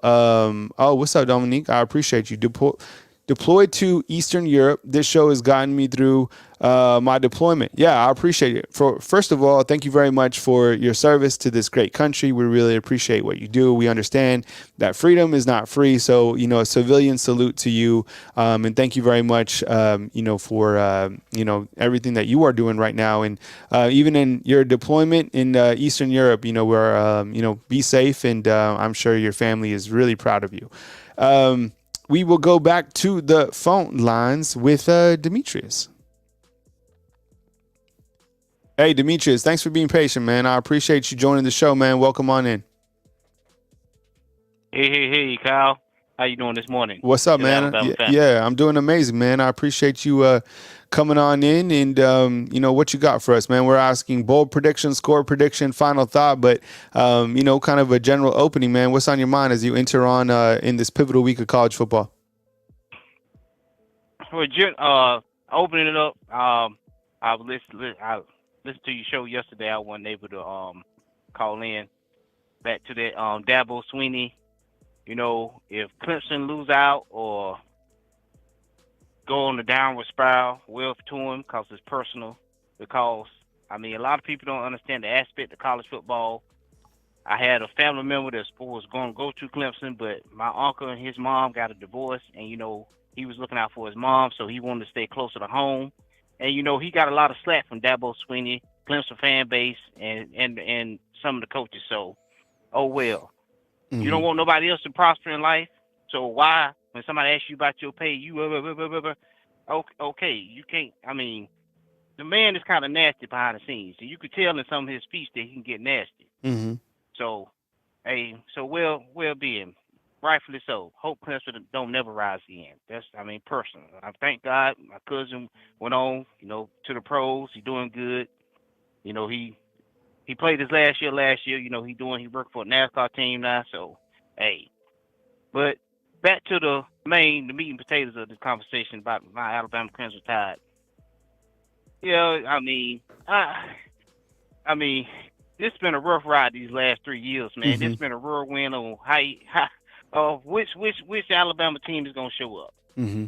what's up, Dominique? I appreciate you. Deployed to Eastern Europe. This show has gotten me through my deployment. Yeah, I appreciate it. First of all, thank you very much for your service to this great country. We really appreciate what you do. We understand that freedom is not free. So, a civilian salute to you. And thank you very much, for, everything that you are doing right now. And even in your deployment in Eastern Europe, be safe. And I'm sure your family is really proud of you. We will go back to the phone lines with Demetrius. Hey, Demetrius, thanks for being patient, man. I appreciate you joining the show, man. Welcome on in. Hey, Kyle. How you doing this morning? What's up, man? Yeah, I'm doing amazing, man. I appreciate you coming on in and, what you got for us, man. We're asking bold prediction, score prediction, final thought, but, kind of a general opening, man. What's on your mind as you enter on in this pivotal week of college football? Well, opening it up, I listened to your show yesterday. I wasn't able to call in. back to that Dabo Swinney. You know, if Clemson lose out or go on the downward spiral, well to him because it's personal. Because, I mean, a lot of people don't understand the aspect of college football. I had a family member that was going to go to Clemson, but my uncle and his mom got a divorce, and, you know, he was looking out for his mom, so he wanted to stay closer to home. And, you know, he got a lot of slack from Dabo Swinney, Clemson fan base, and some of the coaches. So, oh, well. Mm-hmm. You don't want nobody else to prosper in life, so why, when somebody asks you about your pay, you, okay, you can't, I mean, the man is kind of nasty behind the scenes. And you could tell in some of his speech that he can get nasty. Mm-hmm. So, hey, so well-being, rightfully so. Hope Clemson don't never rise again. That's, I mean, personal. I thank God my cousin went on, you know, to the pros. He doing good. You know, he played his last year. You know, he worked for a NASCAR team now. So, hey, but back to the meat and potatoes of this conversation about my Alabama Crimson Tide. Yeah, I mean, this has been a rough ride these last 3 years, man. Mm-hmm. This has been a whirlwind on which Alabama team is gonna show up. Mm-hmm.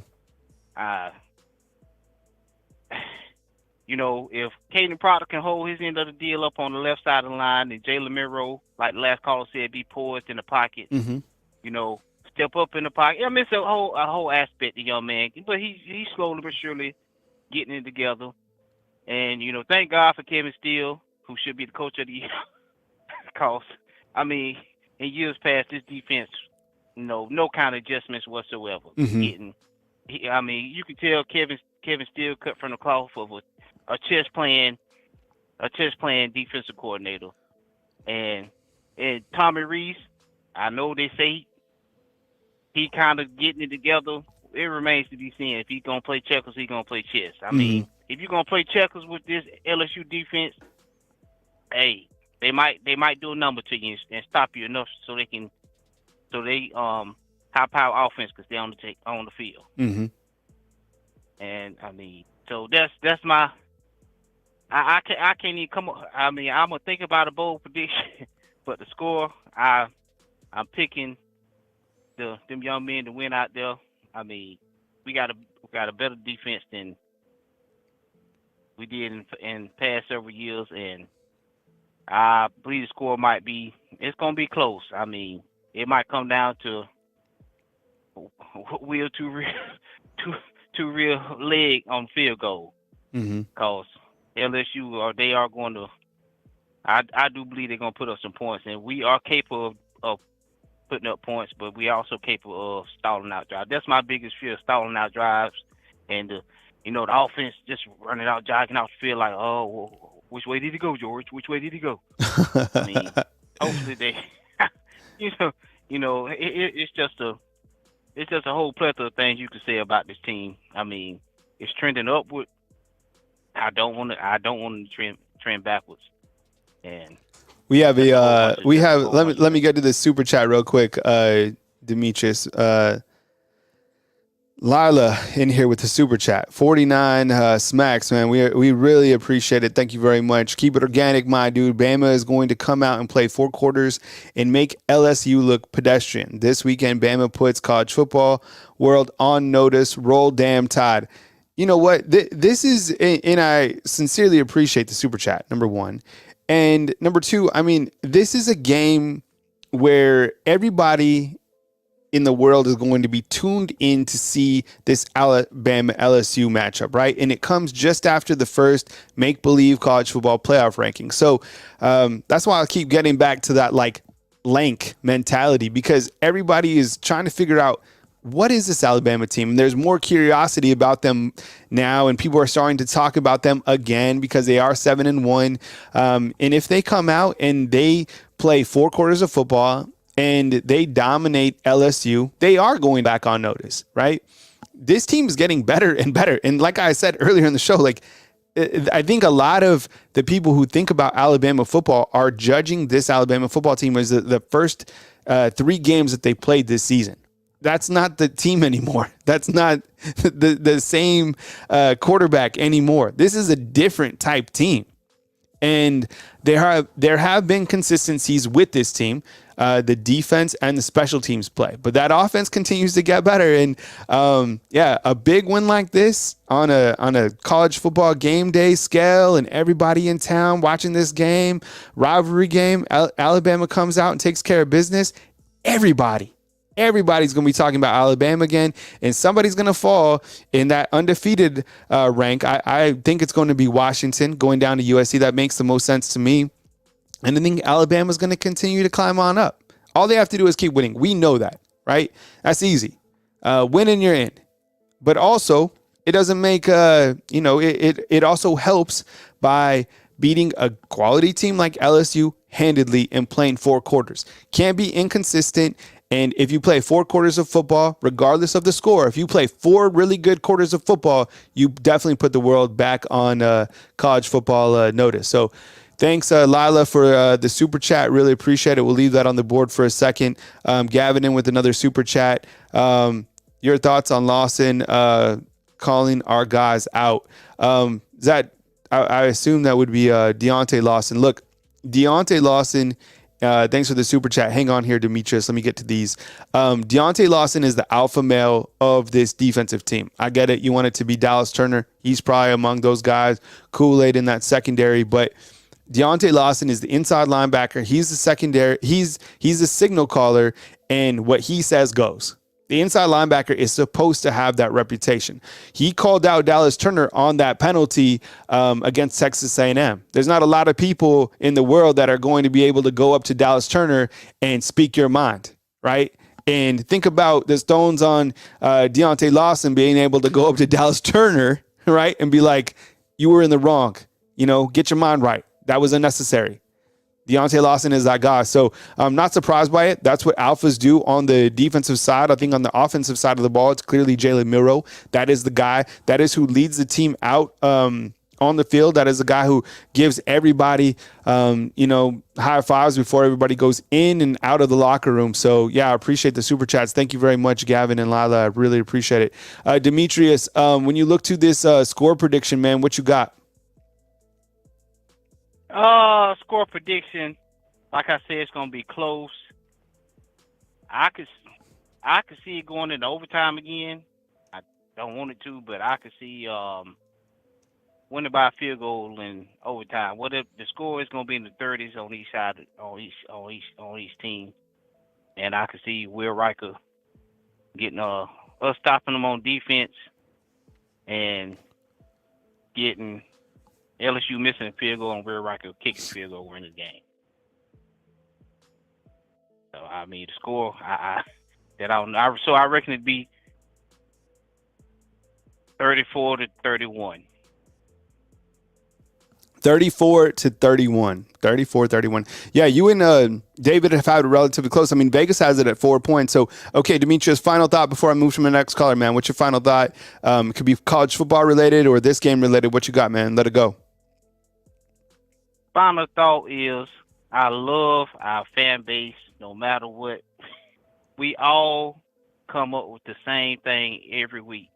You know, if Caden Proctor can hold his end of the deal up on the left side of the line, and Jalen Milroe, like the last caller said, be poised in the pocket. Mm-hmm. You know, step up in the pocket. I mean, it's a whole aspect, the young man, but he's slowly but surely getting it together. And, you know, thank God for Kevin Steele, who should be the coach of the year. Because, I mean, in years past, this defense, you know, no kind of adjustments whatsoever. Mm-hmm. I mean, you can tell Kevin Steele cut from the cloth of a chess playing defensive coordinator. And Tommy Reese, I know they say he kind of getting it together. It remains to be seen. If he's going to play checkers, he's going to play chess. I mean, if you're going to play checkers with this LSU defense, hey, they might do a number to you and stop you enough so they high power offense because they're on the field. Mm-hmm. And I mean, so that's my. I can't even come up. I mean, I'm gonna think about a bold prediction, but the score, I'm picking them young men to win out there. I mean, we got a better defense than we did in past several years, and I believe the score it's going to be close. I mean, it might come down to two real leg on field goal. Because LSU, they are going to, I do believe they're going to put up some points, and we are capable of putting up points, but we also capable of stalling out drives. That's my biggest fear, stalling out drives, and the offense just running out, jogging out the field like, oh, well, which way did he go, George? Which way did he go? I mean, hopefully they, it's just a whole plethora of things you can say about this team. I mean, it's trending upward. I don't want to trend backwards, and. Let me get to the super chat real quick, Demetrius. Lila in here with the super chat. 49 smacks, man. We really appreciate it. Thank you very much. Keep it organic, my dude. Bama is going to come out and play 4 quarters and make LSU look pedestrian. This weekend, Bama puts college football world on notice. Roll damn Tide. You know what? This is, and I sincerely appreciate the super chat, number one. And number two, I mean, this is a game where everybody in the world is going to be tuned in to see this Alabama LSU matchup, right? And it comes just after the first make-believe college football playoff ranking. So that's why I keep getting back to that like lank mentality, because everybody is trying to figure out, what is this Alabama team? And there's more curiosity about them now, and people are starting to talk about them again because they are 7-1. And if they come out and they play 4 quarters of football and they dominate LSU, they are going back on notice, right? This team is getting better and better. And like I said earlier in the show, like I think a lot of the people who think about Alabama football are judging this Alabama football team as the first 3 games that they played this season. That's not the team anymore. That's not the same quarterback anymore. This is a different type team. And there have been consistencies with this team, the defense and the special teams play. But that offense continues to get better. And a big win like this on a college football game day scale, and everybody in town watching this game, rivalry game, Alabama comes out and takes care of business. Everybody's going to be talking about Alabama again, and somebody's going to fall in that undefeated rank. I think it's going to be Washington going down to USC. That makes the most sense to me. And I think Alabama's going to continue to climb on up. All they have to do is keep winning. We know that, right? That's easy. Win and you're in. But also, it doesn't make, it also helps by beating a quality team like LSU handedly and playing 4 quarters. Can't be inconsistent. And if you play 4 quarters of football, regardless of the score, if you play 4 really good quarters of football, you definitely put the world back on college football notice. So thanks, Lila, for the super chat. Really appreciate it. We'll leave that on the board for a second. Gavin in with another super chat. Your thoughts on Lawson calling our guys out? I assume that would be Deontay Lawson. Look, Deontay Lawson, thanks for the super chat. Hang on here, Demetrius. Let me get to these. Deontay Lawson is the alpha male of this defensive team. I get it. You want it to be Dallas Turner. He's probably among those guys. Kool-Aid in that secondary. But Deontay Lawson is the inside linebacker. He's the secondary. He's the signal caller, and what he says goes. The inside linebacker is supposed to have that reputation. He called out Dallas Turner on that penalty against Texas A&M. There's not a lot of people in the world that are going to be able to go up to Dallas Turner and speak your mind, right? And think about the stones on Deontay Lawson being able to go up to Dallas Turner, right, and be like, you were in the wrong. Get your mind right. That was unnecessary. Deontay Lawson is that guy. So I'm not surprised by it. That's what alphas do on the defensive side. I think on the offensive side of the ball, it's clearly Jalen Milroe. That is the guy. That is who leads the team out on the field. That is the guy who gives everybody, high fives before everybody goes in and out of the locker room. So, yeah, I appreciate the super chats. Thank you very much, Gavin and Lila. I really appreciate it. Demetrius, when you look to this score prediction, man, what you got? Score prediction, like I said, it's gonna be close. I could see it going into overtime again. I don't want it to, but I could see winning by a field goal in overtime. What if the score is gonna be in the 30s on each side, on each team, and I could see Will Riker getting us stopping them on defense and getting LSU missing a field goal and Will Riker kicking a field goal in the game. So the score I reckon it'd be 34-31. 34-31. 34-31. Yeah, you and David have had it relatively close. Vegas has it at 4 points. So, okay, Demetrius, final thought before I move to my next caller, man. What's your final thought? It could be college football related or this game related. What you got, man? Let it go. Final thought is I love our fan base no matter what. We all come up with the same thing every week.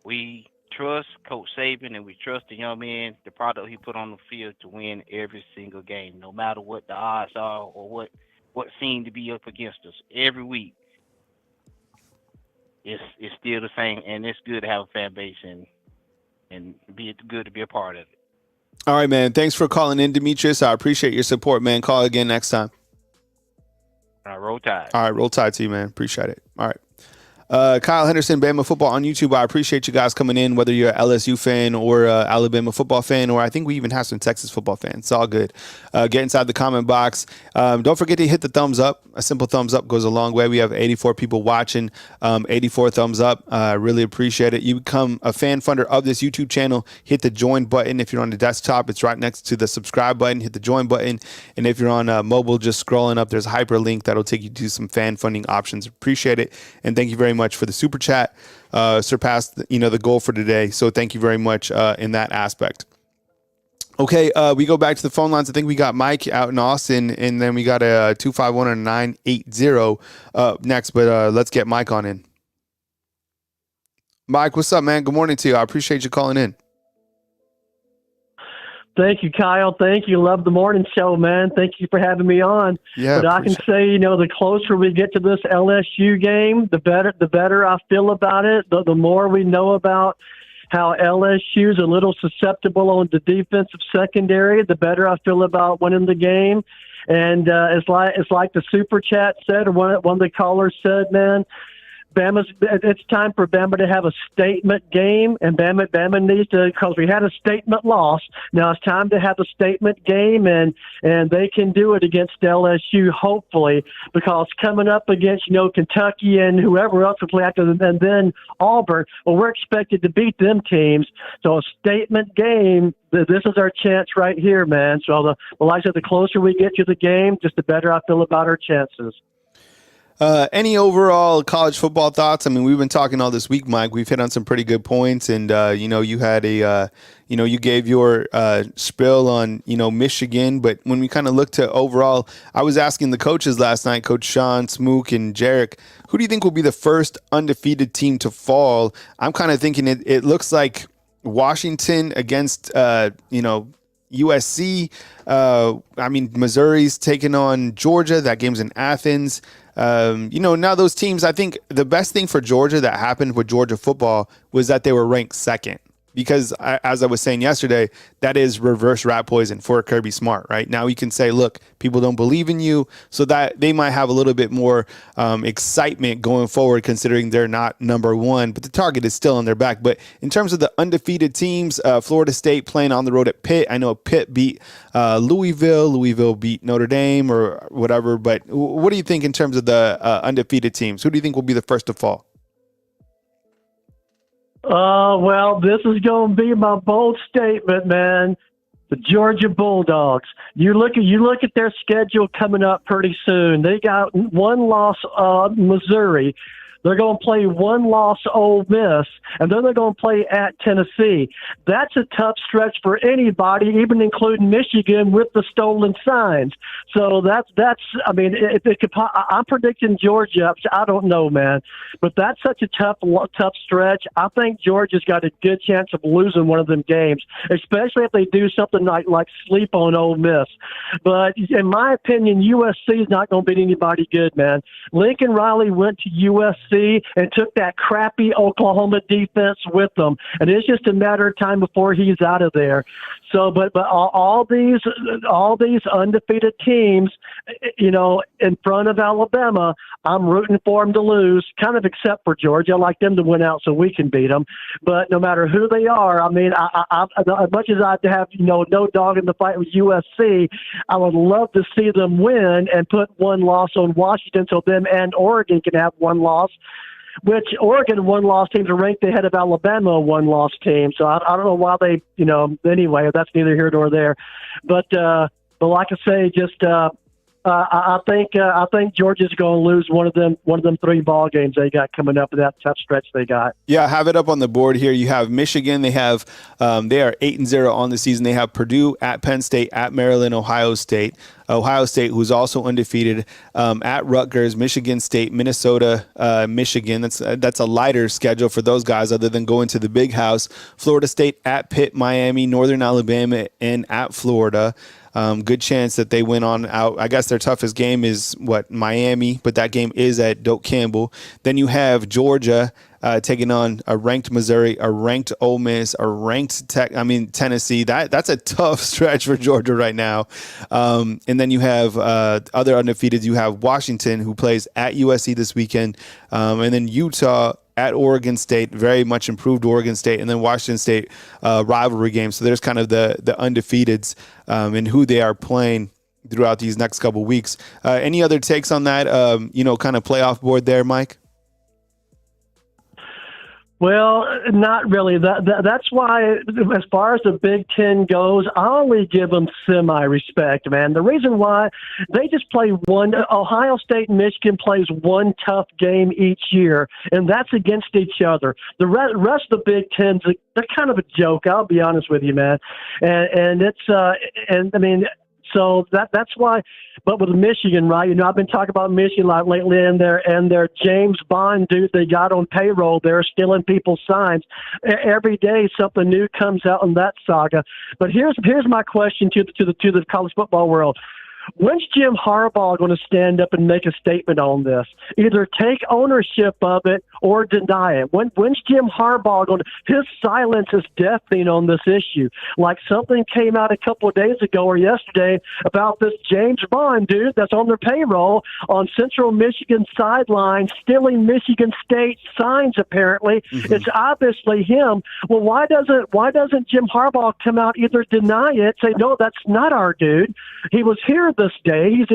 We trust Coach Saban and we trust the young man, the product he put on the field to win every single game, no matter what the odds are or what seem to be up against us. Every week, it's still the same, and it's good to have a fan base and be good to be a part of it. All right, man. Thanks for calling in, Demetrius. I appreciate your support, man. Call again next time. All right, roll tide. All right, roll tide to you, man. Appreciate it. All right. Kyle Henderson, Bama football on YouTube. I appreciate you guys coming in, whether you're an LSU fan or Alabama football fan, or I think we even have some Texas football fans. It's all good. Get inside the comment box. Don't forget to hit the thumbs up. A simple thumbs up goes a long way. We have 84 people watching, 84 thumbs up. I really appreciate it. You become a fan funder of this YouTube channel. Hit the join button. If you're on the desktop, it's right next to the subscribe button. Hit the join button. And if you're on mobile, just scrolling up, there's a hyperlink that'll take you to some fan funding options. Appreciate it. And thank you very much for the super chat. Surpassed the goal for today, so thank you very much in that aspect. Okay, we go back to the phone lines. I think we got Mike out in Austin, and then we got a 251 and 980 next, but let's get Mike on in. Mike, what's up, man? Good morning to you. I appreciate you calling in. Thank you, Kyle. Thank you. Love the morning show, man. Thank you for having me on. Yeah, but I can say, the closer we get to this LSU game, the better I feel about it. The more we know about how LSU is a little susceptible on the defensive secondary, the better I feel about winning the game. And it's like the super chat said, or one of the callers said, man, it's time for Bama to have a statement game, and Bama needs to, because we had a statement loss. Now it's time to have a statement game, and they can do it against LSU, hopefully, because coming up against, Kentucky and whoever else will play after them, and then Auburn, well, we're expected to beat them teams. So a statement game, this is our chance right here, man. So like I said, the closer we get to the game, just the better I feel about our chances. Any overall college football thoughts? I mean, we've been talking all this week, Mike. We've hit on some pretty good points, and you had you gave your spill on Michigan. But when we kind of look to overall, I was asking the coaches last night, Coach Sean, Smook, and Jarek, who do you think will be the first undefeated team to fall? I'm kind of thinking it looks like Washington against USC. Missouri's taking on Georgia. That game's in Athens. Now those teams, I think the best thing for Georgia that happened with Georgia football was that they were ranked second. Because as I was saying yesterday, that is reverse rat poison for Kirby Smart, right? Now you can say, look, people don't believe in you, so that they might have a little bit more excitement going forward, considering they're not number one, but the target is still on their back. But in terms of the undefeated teams, Florida State playing on the road at Pitt. I know Pitt beat Louisville beat Notre Dame or whatever. But what do you think in terms of the undefeated teams? Who do you think will be the first to fall? Well, this is going to be my bold statement, man. The Georgia Bulldogs. You look at their schedule coming up pretty soon. They got one loss, Missouri. They're going to play one loss, Ole Miss, and then they're going to play at Tennessee. That's a tough stretch for anybody, even including Michigan with the stolen signs. So I'm predicting Georgia. I don't know, man, but that's such a tough stretch. I think Georgia's got a good chance of losing one of them games, especially if they do something like sleep on Ole Miss. But in my opinion, USC is not going to beat anybody good, man. Lincoln Riley went to USC and took that crappy Oklahoma defense with them, and it's just a matter of time before he's out of there. So, but all these undefeated teams, in front of Alabama, I'm rooting for them to lose, kind of except for Georgia. I like them to win out so we can beat them. But no matter who they are, I mean, I as much as I'd have no dog in the fight with USC, I would love to see them win and put one loss on Washington, so them and Oregon can have one loss. Which Oregon one-loss teams are ranked ahead of Alabama, a one-loss team. So I don't know why they, anyway, that's neither here nor there. But like I say, just I think Georgia's going to lose one of them 3 ball games they got coming up in that tough stretch they got. Yeah, I have it up on the board here. You have Michigan. They are 8-0 on the season. They have Purdue, at Penn State, at Maryland, Ohio State, who's also undefeated, at Rutgers, Michigan State, Minnesota, Michigan. That's a lighter schedule for those guys other than going to the big house. Florida State, at Pitt, Miami, Northern Alabama, and at Florida. Good chance that they win on out. I guess their toughest game is Miami, but that game is at Doak Campbell. Then you have Georgia taking on a ranked Missouri, a ranked Ole Miss, a ranked Tennessee. That's a tough stretch for Georgia right now. And then you have other undefeated. You have Washington, who plays at USC this weekend, and then Utah at Oregon State, very much improved Oregon State, and then Washington State rivalry game. So there's kind of the undefeateds and who they are playing throughout these next couple weeks. Any other takes on that, kind of playoff board there, Mike? Well, not really. That's why, as far as the Big Ten goes, I only give them semi-respect, man. The reason why, they just play one. Ohio State and Michigan plays one tough game each year, and that's against each other. The rest of the Big Ten, they're kind of a joke. I'll be honest with you, man. And it's So that's why. But with Michigan, right? I've been talking about Michigan a lot lately, and their James Bond dude they got on payroll. They're stealing people's signs. Every day something new comes out in that saga. But here's my question to the college football world. When's Jim Harbaugh going to stand up and make a statement on this? Either take ownership of it or deny it. When's Jim Harbaugh going to? His silence is deafening on this issue. Like something came out a couple of days ago or yesterday about this James Bond dude that's on their payroll on Central Michigan sidelines stealing Michigan State signs. Apparently, it's obviously him. Well, why doesn't Jim Harbaugh come out either deny it, say no, that's not our dude. He was here this day. He's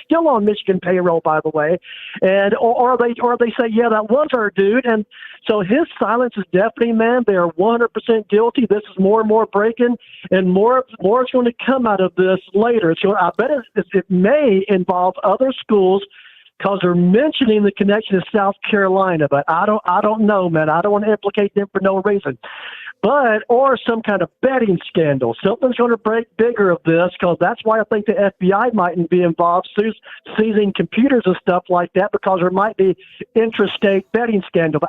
still on Michigan payroll, by the way, and or they say, yeah, that was our dude. And so his silence is deafening, man. They are 100% guilty. This is more and more breaking, and more is going to come out of this later. So I bet it may involve other schools because they're mentioning the connection to South Carolina, but I don't know, man. I don't want to implicate them for no reason. Or some kind of betting scandal. Something's going to break bigger of this because that's why I think the FBI mightn't be involved seizing computers and stuff like that because there might be interstate betting scandal.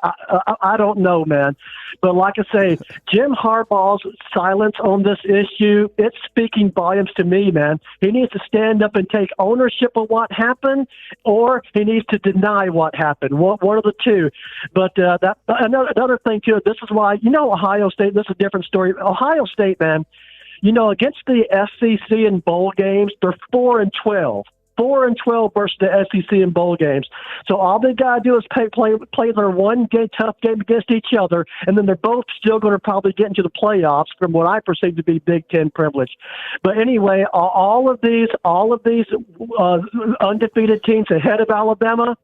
I don't know, man. But like I say, Jim Harbaugh's silence on this issue, it's speaking volumes to me, man. He needs to stand up and take ownership of what happened, or he needs to deny what happened. One of the two. But another thing, too, this is why, Ohio State, this is a different story. Ohio State, man, against the SEC in bowl games, they're 4-12. 4-12 versus the SEC in bowl games. So all they got to do is play their one tough game against each other, and then they're both still going to probably get into the playoffs from what I perceive to be Big Ten privilege. But anyway, all of these undefeated teams ahead of Alabama,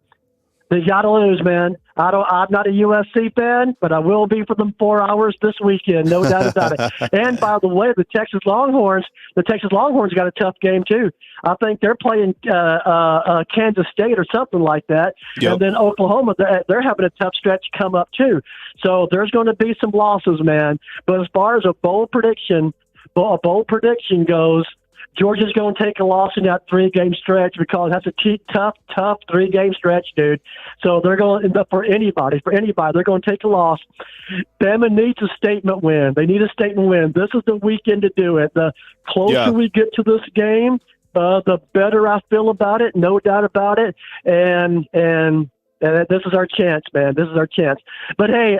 they got to lose, man. I'm not a USC fan, but I will be for them 4 hours this weekend, no doubt about it. And by the way, the Texas Longhorns got a tough game too. I think they're playing Kansas State or something like that. Yep. And then Oklahoma, they're having a tough stretch come up too. So there's going to be some losses, man. But as far as a bold prediction goes, Georgia's going to take a loss in that 3-game stretch because that's a tough 3-game stretch, dude. So they're going for anybody, they're going to take a loss. Bama needs a statement win. They need a statement win. This is the weekend to do it. The closer we get to this game, the better I feel about it, no doubt about it. And this is our chance, man. This is our chance. But, hey,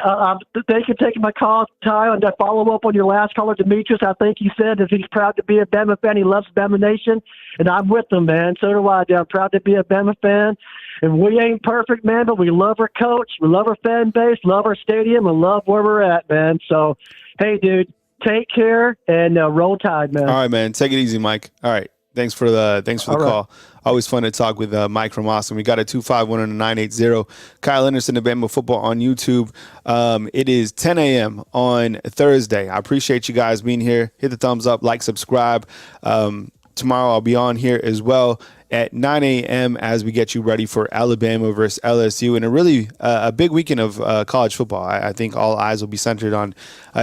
thank you for taking my call, Ty. And to follow up on your last caller, Demetrius, I think he said that he's proud to be a Bama fan. He loves Bama Nation. And I'm with him, man. So do I. I'm proud to be a Bama fan. And we ain't perfect, man, but we love our coach. We love our fan base, love our stadium, and love where we're at, man. So, hey, dude, take care and roll Tide, man. All right, man. Take it easy, Mike. All right. Thanks for the call. Always fun to talk with Mike from Austin. We got a 251-980. Kyle Henderson of Bama Football on YouTube. It is 10 a.m. on Thursday. I appreciate you guys being here. Hit the thumbs up, like, subscribe. Tomorrow I'll be on here as well at 9 a.m. as we get you ready for Alabama versus LSU, and a big weekend of college football. I think all eyes will be centered on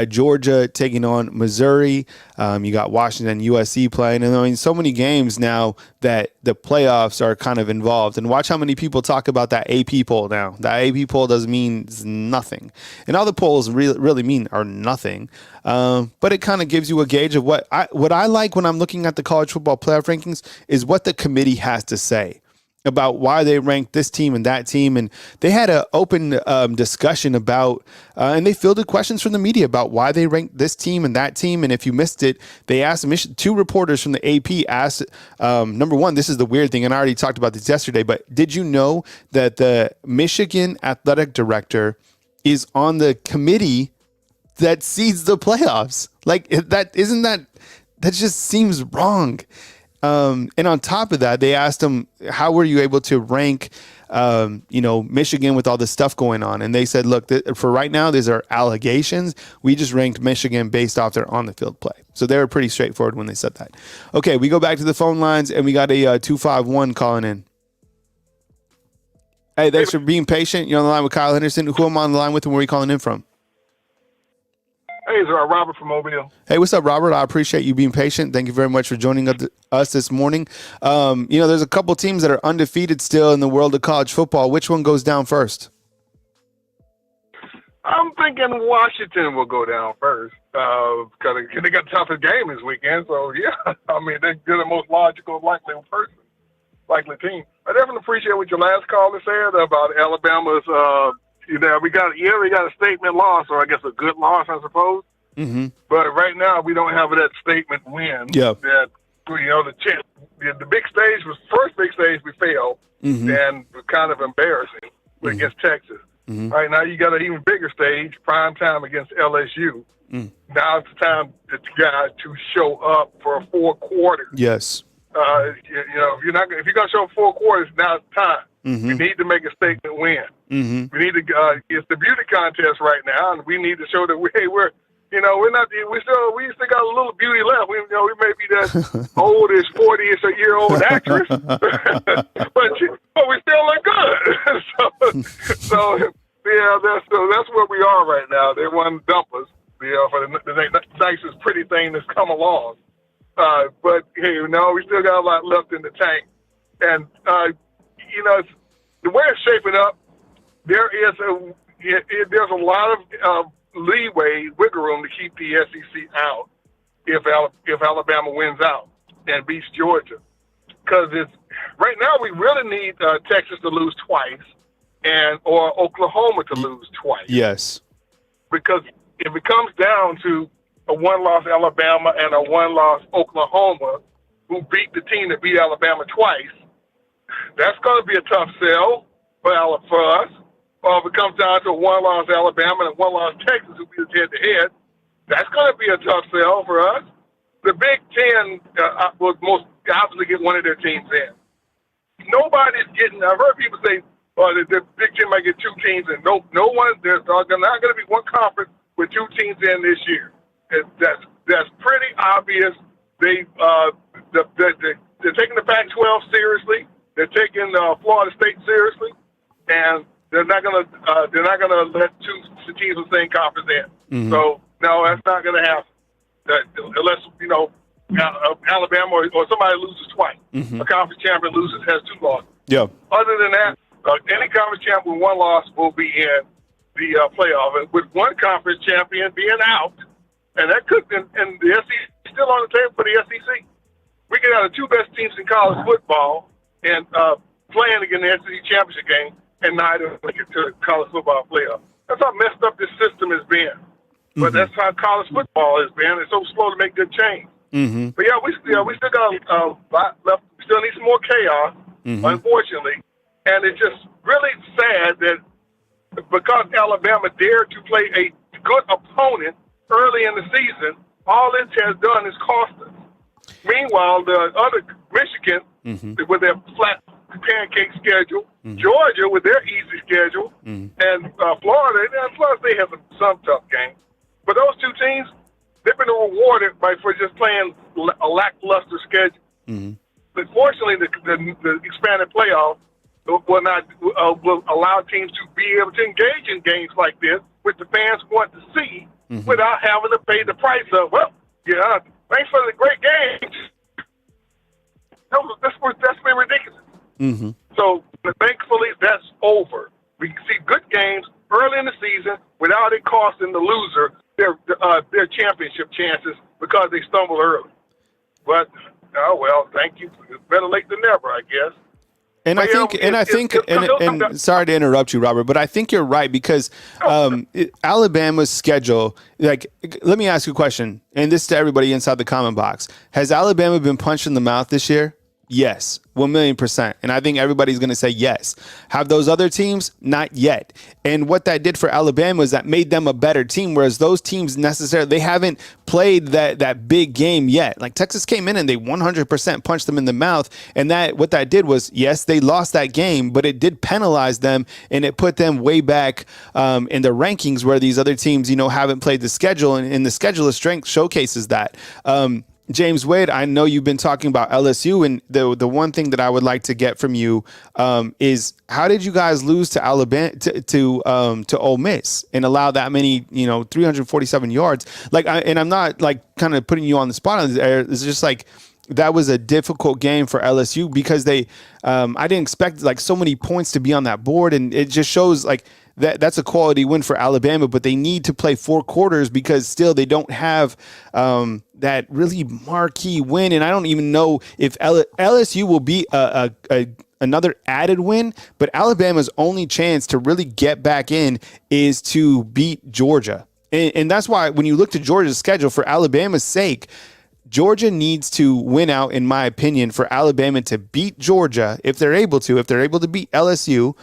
Georgia taking on Missouri. You got Washington, USC playing, and I mean, so many games now that the playoffs are kind of involved. And watch how many people talk about that AP poll now. That AP poll doesn't mean nothing, and all the polls really mean are nothing. But it kind of gives you a gauge of what I like when I'm looking at the college football playoff rankings is what the committee has to say about why they ranked this team and that team. And they had an open discussion about, and they fielded questions from the media about why they ranked this team and that team. And if you missed it, they asked two reporters from the AP asked, number one, this is the weird thing, and I already talked about this yesterday, but did you know that the Michigan athletic director is on the committee that seeds the playoffs? Like that just seems wrong. And on top of that, they asked him, how were you able to rank, Michigan with all this stuff going on? And they said, look, for right now, these are allegations. We just ranked Michigan based off their on the field play. So they were pretty straightforward when they said that. Okay. We go back to the phone lines and we got a 251 calling in. Hey, thanks for being patient. You're on the line with Kyle Henderson. Who am I on the line with and where are you calling in from? Hey, Robert from Mobile. Hey, what's up, Robert? I appreciate you being patient. Thank you very much for joining us this morning. There's a couple teams that are undefeated still in the world of college football. Which one goes down first? I'm thinking Washington will go down first because they got the toughest game this weekend. So, yeah, I mean, they're the most logical, likely team. I definitely appreciate what your last caller said about Alabama's we got a statement loss, or I guess a good loss, I suppose. Mm-hmm. But right now we don't have that statement win. Yeah. That the big stage was first big stage we failed, Mm-hmm. and was kind of embarrassing against Texas. Mm-hmm. Right now you got an even bigger stage, prime time against LSU. Mm. Now it's time for guys to show up for 4 quarters. Yes. If you're gonna show 4 quarters, now it's time. Mm-hmm. We need to make a statement win. Mm-hmm. We need to. It's the beauty contest right now, and we need to show that we still got a little beauty left. We may be that old-ish, 40-ish a year old actress, but we still look good. so that's where we are right now. They won dumpers, for the nicest pretty thing that's come along. But hey, we still got a lot left in the tank, and the way it's shaping up, there's a lot of wiggle room to keep the SEC out if Alabama wins out and beats Georgia, because right now we really need Texas to lose twice or Oklahoma to lose twice. Yes. Because if it comes down to a 1-loss Alabama and a 1-loss Oklahoma, who beat the team that beat Alabama twice, that's going to be a tough sell for us. Or if it comes down to a 1-loss Alabama and a 1-loss Texas, who beat us head-to-head, that's going to be a tough sell for us. The Big Ten will most obviously get one of their teams in. Nobody's getting. I've heard people say, the Big Ten might get 2 teams in. No one. There's not going to be one conference with 2 teams in this year. That's pretty obvious. They're taking the Pac-12 seriously. They're taking Florida State seriously, and they're not gonna let 2 teams in the same conference in. Mm-hmm. So no, that's not gonna happen. Unless Alabama or somebody loses twice. Mm-hmm. A conference champion has 2 losses. Yeah. Other than that, any conference champion with 1 loss will be in the playoff, and with one conference champion being out, and that could and the SEC still on the table for the SEC. We get out of 2 best teams in college football and playing against the SEC championship game, and neither make it to the college football playoff. That's how messed up this system has been. But that's how college football has been. It's so slow to make good change. Mm-hmm. But we still got a lot left. We still need some more chaos, unfortunately. And it's just really sad that because Alabama dared to play a good opponent early in the season, all it has done is cost us. Meanwhile, the other Michigan, with their flat pancake schedule, Georgia with their easy schedule, and Florida they have some tough games. But those 2 teams, they've been rewarded for just playing a lackluster schedule. But fortunately, the expanded playoff will allow teams to be able to engage in games like this, which the fans want to see, without having to pay the price of, thanks for the great game. That's been ridiculous. Mm-hmm. So thankfully, that's over. We can see good games early in the season without it costing the loser their championship chances because they stumbled early. But thank you. Better late than never, I guess. And I think, sorry to interrupt you, Robert, but I think you're right because Alabama's schedule, let me ask you a question, and this to everybody inside the comment box. Has Alabama been punched in the mouth this year? Yes, 1,000,000%. And I think everybody's going to say yes. Have those other teams? Not yet. And what that did for Alabama is that made them a better team, whereas those teams they haven't played that big game yet. Like Texas came in and they 100% punched them in the mouth. And what that did was, yes, they lost that game, but it did penalize them and it put them way back in the rankings where these other teams, haven't played the schedule. And the schedule of strength showcases that. James Wade, I know you've been talking about LSU, and the one thing that I would like to get from you is how did you guys lose to Alabama to Ole Miss and allow that many 347 yards? And I'm not like kind of putting you on the spot. It's just like that was a difficult game for LSU because they I didn't expect like so many points to be on that board, and it just shows like. That's a quality win for Alabama, but they need to play 4 quarters because still they don't have that really marquee win. And I don't even know if LSU will be another added win, but Alabama's only chance to really get back in is to beat Georgia. And that's why when you look to Georgia's schedule, for Alabama's sake, Georgia needs to win out, in my opinion, for Alabama to beat Georgia if they're able to beat LSU,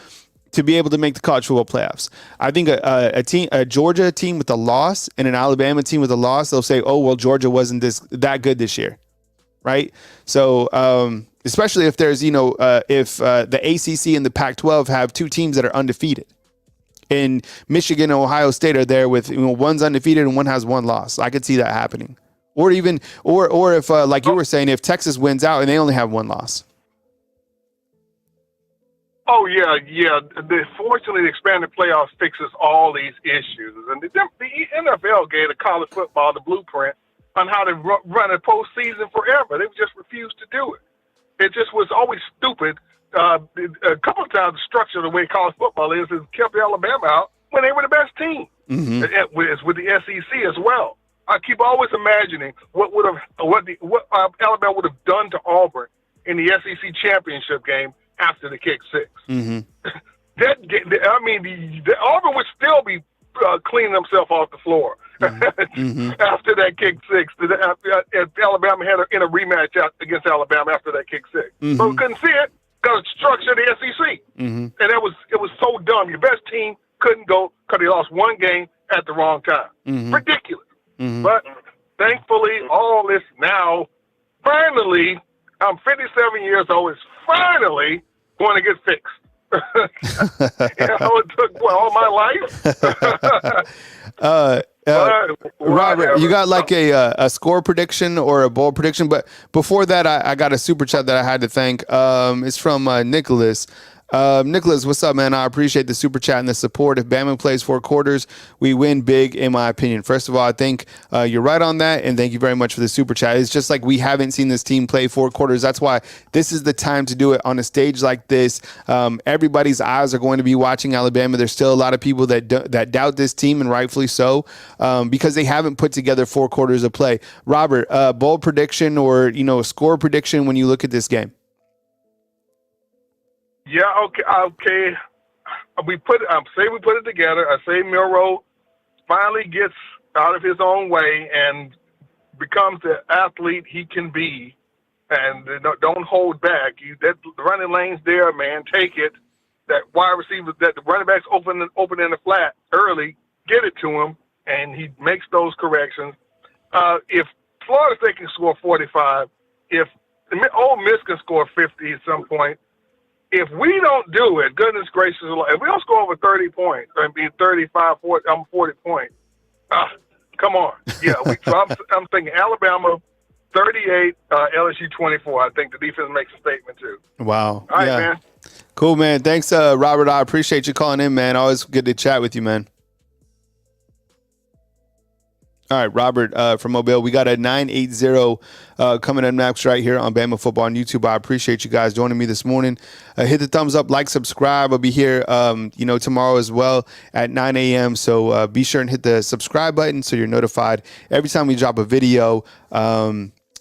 to be able to make the college football playoffs. I think a Georgia team with a loss and an Alabama team with a loss, they'll say, oh, well, Georgia wasn't that good this year, right? So especially if there's, if the ACC and the Pac-12 have 2 teams that are undefeated, and Michigan and Ohio State are there with one's undefeated and one has 1 loss. I could see that happening. Or even, or if, like you were saying, if Texas wins out and they only have 1 loss. Oh, yeah. Fortunately, the expanded playoffs fixes all these issues. And the NFL gave the college football the blueprint on how to run a postseason forever. They just refused to do it. It just was always stupid. A couple of times, the structure of the way college football is kept Alabama out when they were the best team. Mm-hmm. With the SEC as well. I keep always imagining what Alabama would have done to Auburn in the SEC championship game after the kick 6. Mm-hmm. The Auburn would still be cleaning themselves off the floor mm-hmm. after that kick 6. If Alabama had in a rematch against Alabama after that kick 6, mm-hmm. but we couldn't see it because of the structure of the SEC, mm-hmm. and it was so dumb. Your best team couldn't go because they lost 1 game at the wrong time. Mm-hmm. Ridiculous. Mm-hmm. But thankfully, all this now finally. I'm 57 years old. It's finally going to get fixed. It took all my life. Robert, you got like a score prediction or a bowl prediction, but before that, I got a super chat that I had to thank. It's from Nicholas. Nicholas, what's up, man? I appreciate the super chat and the support. If Bama plays 4 quarters, we win big, in my opinion. First of all, I think you're right on that, and thank you very much for the super chat. It's just like we haven't seen this team play 4 quarters. That's why this is the time to do it on a stage like this. Everybody's eyes are going to be watching Alabama. There's still a lot of people that doubt this team, and rightfully so, because they haven't put together 4 quarters of play. Robert, bold prediction or score prediction when you look at this game? Yeah, okay. We put it together. I say Milroe finally gets out of his own way and becomes the athlete he can be, and don't hold back. The running lane's there, man. Take it. That wide receiver, that the running backs open in the flat early. Get it to him, and he makes those corrections. If Florida State can score 45, if Ole Miss can score 50 at some point. If we don't do it, goodness gracious, if we don't score over 30 points, I mean 35, 40 points, come on. Yeah, I'm thinking Alabama 38, LSU 24. I think the defense makes a statement too. Wow. All right, man. Cool, man. Thanks, Robert. I appreciate you calling in, man. Always good to chat with you, man. All right, Robert from Mobile. We got a 980 coming up next right here on Bama Football on YouTube. I appreciate you guys joining me this morning. Hit the thumbs up, like, subscribe. I'll be here, tomorrow as well at 9 a.m. So be sure and hit the subscribe button so you're notified every time we drop a video.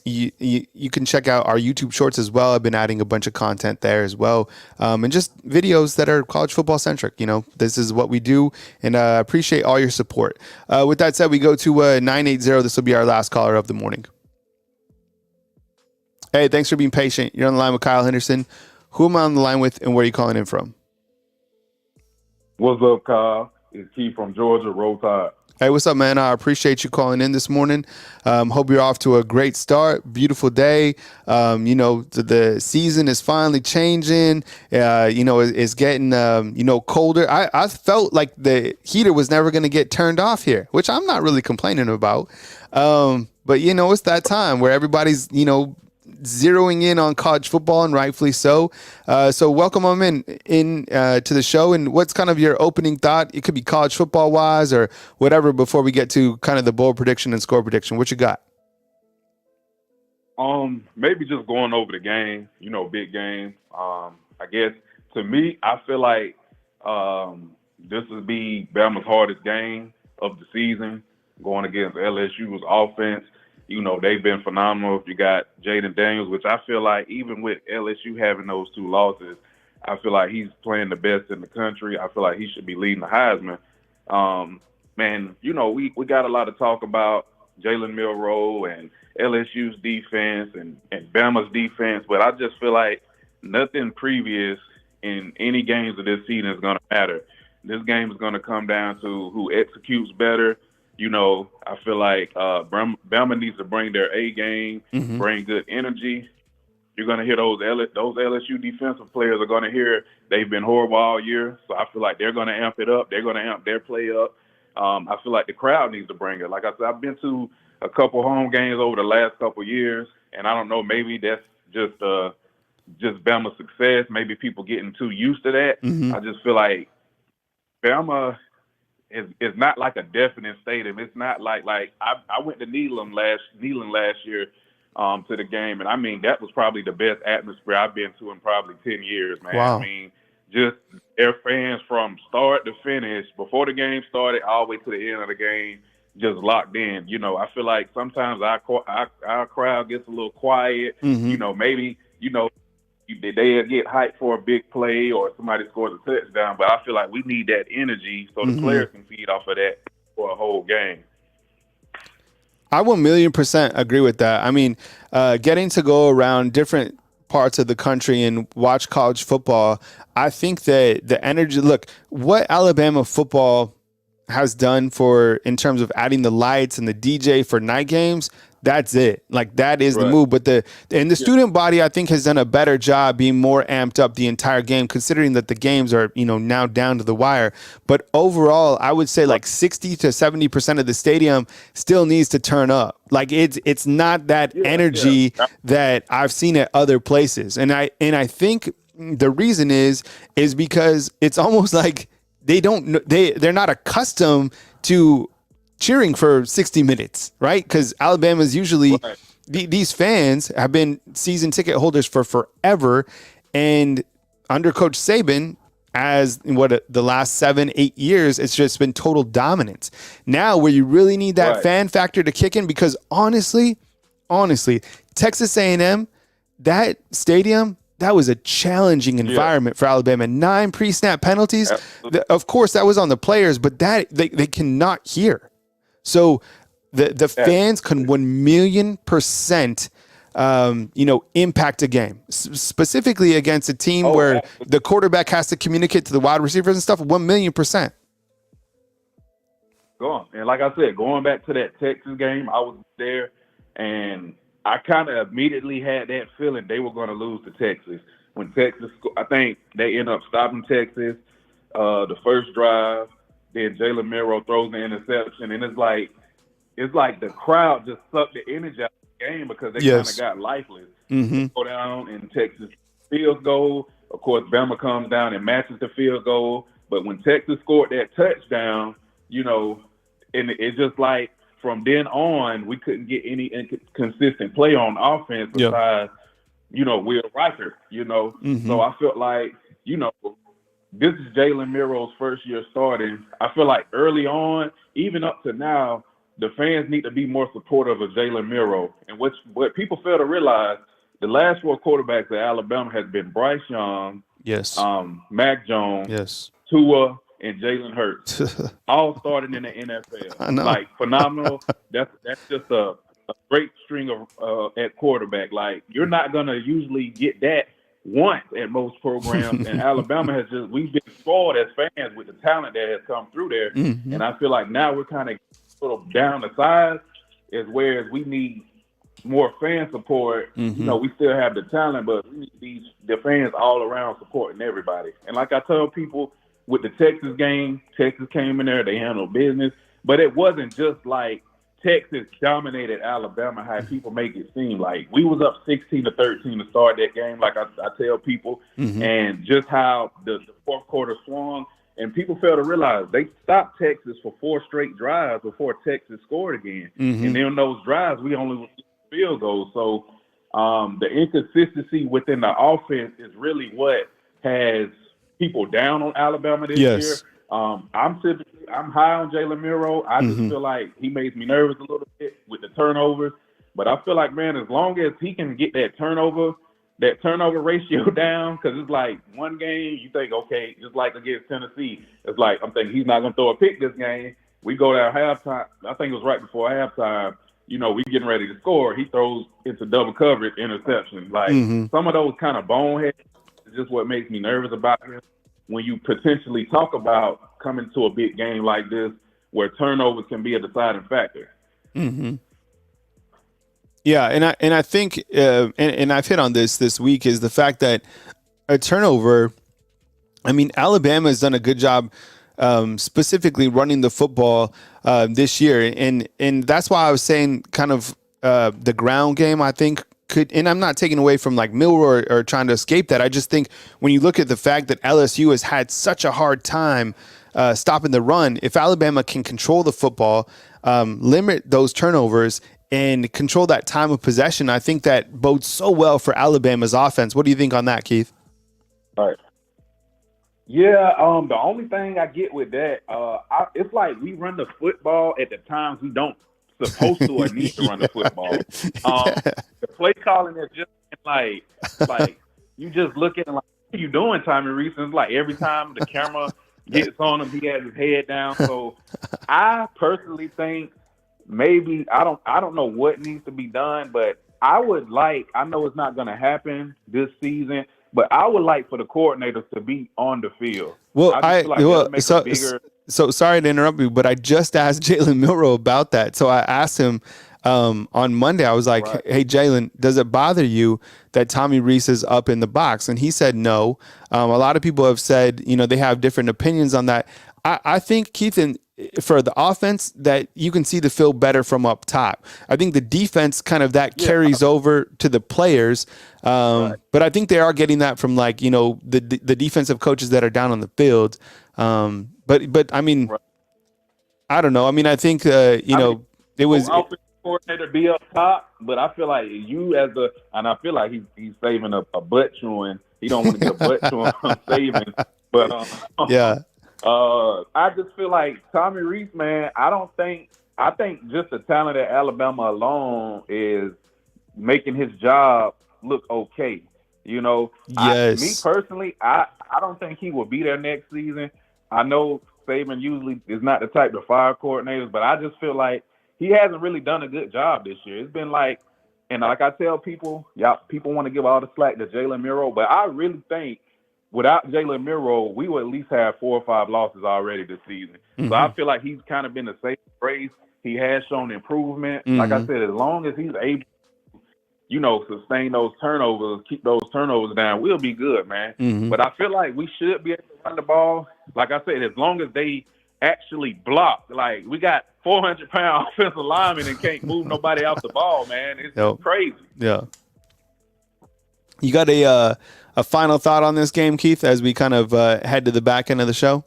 You can check out our YouTube shorts as well. I've been adding a bunch of content there as well. And just videos that are college football centric. This is what we do, and I appreciate all your support. With that said, we go to 980. This will be our last caller of the morning. Hey, thanks for being patient. You're on the line with Kyle Henderson. Who am I on the line with, and where are you calling in from? What's up, Kyle? It's Keith from Georgia, Roll Tide. Hey, what's up, man? I appreciate you calling in this morning. Hope you're off to a great start. Beautiful day. The season is finally changing. It's getting, colder. I felt like the heater was never going to get turned off here, which I'm not really complaining about. But, it's that time where everybody's, zeroing in on college football, and rightfully so. So welcome them in to the show. And what's kind of your opening thought? It could be college football wise or whatever before we get to kind of the bowl prediction and score prediction. What you got? Maybe just going over the game, big game. I guess to me, I feel like this would be Bama's hardest game of the season, going against LSU's offense. They've been phenomenal. You got Jaden Daniels, which I feel like even with LSU having those 2 losses, I feel like he's playing the best in the country. I feel like he should be leading the Heisman. Man, we got a lot of talk about Jalen Milroe and LSU's defense and Bama's defense, but I just feel like nothing previous in any games of this season is going to matter. This game is going to come down to who executes better. I feel like Bama needs to bring their A game, bring good energy. You're going to hear those LSU defensive players are going to hear they've been horrible all year. So I feel like they're going to amp it up. They're going to amp their play up. I feel like the crowd needs to bring it. Like I said, I've been to a couple home games over the last couple years, and I don't know, maybe that's just Bama's success. Maybe people getting too used to that. I just feel like Bama is not like a definite stadium. It's not like I went to Neyland last year to the game, and I mean that was probably the best atmosphere I've been to in probably 10 years, man. Wow. I mean, just their fans from start to finish, before the game started, all the way to the end of the game, just locked in. I feel like sometimes our crowd gets a little quiet. Maybe they get hyped for a big play or somebody scores a touchdown, but I feel like we need that energy so the players can feed off of that for a whole game. I 1,000,000% agree with that. I mean, getting to go around different parts of the country and watch college football, I think that the energy, look, what Alabama football has done in terms of adding the lights and the DJ for night games, that's it. Like that is the move. But the student body, I think, has done a better job being more amped up the entire game, considering that the games are, now down to the wire. But overall, I would say like 60 to 70% of the stadium still needs to turn up. Like it's not that energy that I've seen at other places. And I think the reason is because it's almost like they're not accustomed to cheering for 60 minutes, right? Because Alabama's usually these fans have been season ticket holders for forever, and under Coach Saban, as the last 7-8 years, it's just been total dominance. Now, where you really need that fan factor to kick in, because honestly, Texas A&M, that stadium, that was a challenging environment for Alabama. 9 pre-snap penalties. Of course, that was on the players, but that they cannot hear. So the fans can 1,000,000%, impact a game, specifically against a team where the quarterback has to communicate to the wide receivers and stuff. 1,000,000%. Go on. And like I said, going back to that Texas game, I was there, and I kind of immediately had that feeling they were going to lose to Texas. When Texas, I think they end up stopping Texas the first drive. Then Jalen Milroe throws the interception, and it's like the crowd just sucked the energy out of the game because they kind of got lifeless. Go down and Texas field goal. Of course, Bama comes down and matches the field goal. But when Texas scored that touchdown, and it's just like from then on, we couldn't get any consistent play on offense besides, Will Riker, So I felt like, this is Jalen Milroe's first year starting. I feel like early on, even up to now, the fans need to be more supportive of Jalen Milroe. And what people fail to realize, the last 4 quarterbacks at Alabama has been Bryce Young, Mac Jones, Tua, and Jalen Hurts, all starting in the NFL. I know. Like phenomenal. That's just a great string of at quarterback. Like you're not gonna usually get that once at most programs, and Alabama we've been spoiled as fans with the talent that has come through there, and I feel like now we're kind of sort of down the size, whereas we need more fan support. We still have the talent, but we need the fans all around supporting everybody. And like I tell people with the Texas game, Texas came in there, they handled business, but it wasn't just like Texas dominated Alabama, how people make it seem. Like, we was up 16-13 to start that game, like I tell people, and just how the fourth quarter swung. And people fail to realize they stopped Texas for 4 straight drives before Texas scored again. And then those drives, we only went field goals. So the inconsistency within the offense is really what has people down on Alabama this year. I'm high on Jalen Miro. I just feel like he makes me nervous a little bit with the turnovers. But I feel like, man, as long as he can get that turnover ratio down, because it's like one game you think, okay, just like against Tennessee, it's like I'm thinking he's not going to throw a pick this game. We go down halftime. I think it was right before halftime. You know, we getting ready to score. He throws into double coverage interception. Like some of those kind of boneheads is just what makes me nervous about him. When you potentially talk about coming to a big game like this, where turnovers can be a deciding factor. Yeah, and I think and I've hit on this week is the fact that a turnover. I mean, Alabama has done a good job, specifically running the football this year, and that's why I was saying kind of the ground game. I think could, and I'm not taking away from like Milroy or trying to escape that. I just think when you look at the fact that LSU has had such a hard time stopping the run, if Alabama can control the football, limit those turnovers, and control that time of possession, I think that bodes so well for Alabama's offense. What do you think on that, Keith? All right. Yeah, the only thing I get with that, it's like we run the football at the times we don't supposed to or need to run the football. The play calling is just like you just look at it like, what are you doing, Tommy Reese? It's like every time the camera gets on him, he has his head down. So I personally think maybe I don't know what needs to be done, but I know it's not going to happen this season, but I would like for the coordinators to be on the field. Well, so sorry to interrupt you, but I just asked Jalen Milroy about that. So I asked him on Monday, I was like, hey, Jalen, does it bother you that Tommy Reese is up in the box? And he said no. A lot of people have said, they have different opinions on that. I think, Keith, for the offense, that you can see the field better from up top. I think the defense kind of that carries over to the players. But I think they are getting that from the defensive coaches that are down on the field. But I mean, I don't know. I mean, I think, it was offensive coordinator be up top, but I feel like and I feel like he's saving a butt chewing. He don't want to get a butt chewing from saving. But I just feel like Tommy Reese, man, I think just the talent at Alabama alone is making his job look okay. Yes. Me personally, I don't think he will be there next season. I know Saban usually is not the type to fire coordinators, but I just feel like he hasn't really done a good job this year. It's been like, and like I tell people, people want to give all the slack to Jalen Miro, but I really think without Jalen Miro, we will at least have 4 or 5 losses already this season. So I feel like he's kind of been the safe race. He has shown improvement. Like I said, as long as he's able to, sustain those turnovers, keep those turnovers down, we'll be good, man. But I feel like we should be able to run the ball. Like I said, as long as they actually block. Like, we got 400-pound offensive linemen and can't move nobody off the ball, man. It's crazy. Yeah. You got a final thought on this game, Keith, as we kind of head to the back end of the show?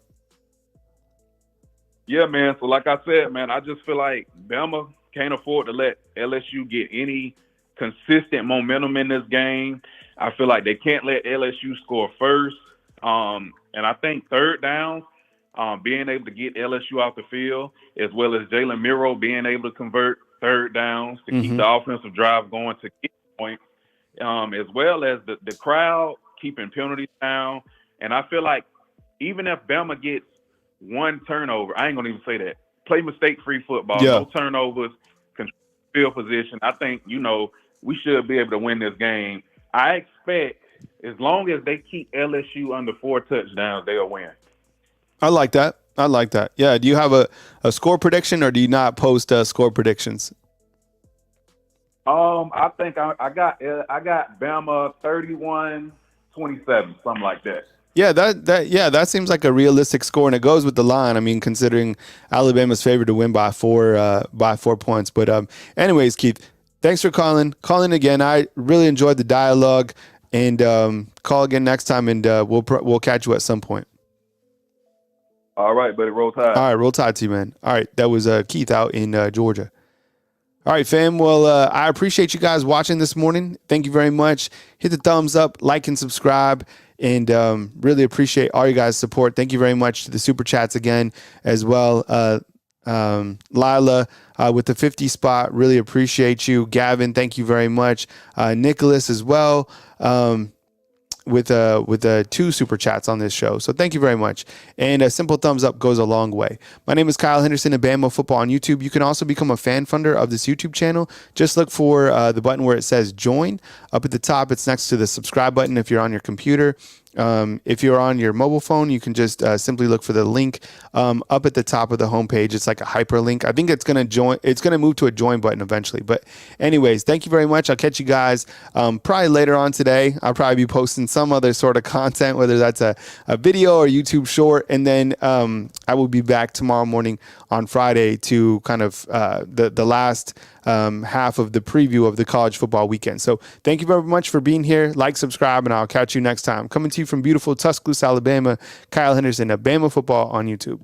Yeah, man. So like I said, man, I just feel like Bama can't afford to let LSU get any consistent momentum in this game. I feel like they can't let LSU score first. And I think third down, being able to get LSU off the field, as well as Jalen Miro being able to convert third downs to keep the offensive drive going to get points, as well as the crowd keeping penalties down. And I feel like even if Bama gets one turnover, I ain't going to even say that. Play mistake-free football, no turnovers, control field position. I think, we should be able to win this game. I expect as long as they keep LSU under 4 touchdowns, they'll win. I like that. Yeah. Do you have a score prediction, or do you not post score predictions? I think I got Bama 31-27, something like that. Yeah, that seems like a realistic score, and it goes with the line. I mean, considering Alabama's favored to win by 4 points. But anyways, Keith, thanks for calling again. I really enjoyed the dialogue, and call again next time, and we'll catch you at some point. All right, buddy, roll tide. All right, roll tide to you, man. All right, that was Keith out in Georgia. All right, fam. Well, I appreciate you guys watching this morning. Thank you very much. Hit the thumbs up, like, and subscribe. And really appreciate all you guys' support. Thank you very much to the Super Chats again as well. Lila with the 50 spot, really appreciate you. Gavin, thank you very much. Nicholas as well with 2 Super Chats on this show. So thank you very much. And a simple thumbs up goes a long way. My name is Kyle Henderson of Bama Football on YouTube. You can also become a fan funder of this YouTube channel. Just look for the button where it says join. Up at the top, it's next to the subscribe button if you're on your computer. If you're on your mobile phone, you can just simply look for the link up at the top of the homepage. It's like a hyperlink. I think it's going to move to a join button eventually. But anyways, thank you very much. I'll catch you guys probably later on today. I'll probably be posting some other sort of content, whether that's a video or YouTube short. And then I will be back tomorrow morning on Friday to kind of the last half of the preview of the college football weekend. So thank you very much for being here. Like, subscribe, and I'll catch you next time. Coming to you from beautiful Tuscaloosa, Alabama, Kyle Henderson of Bama Football on YouTube.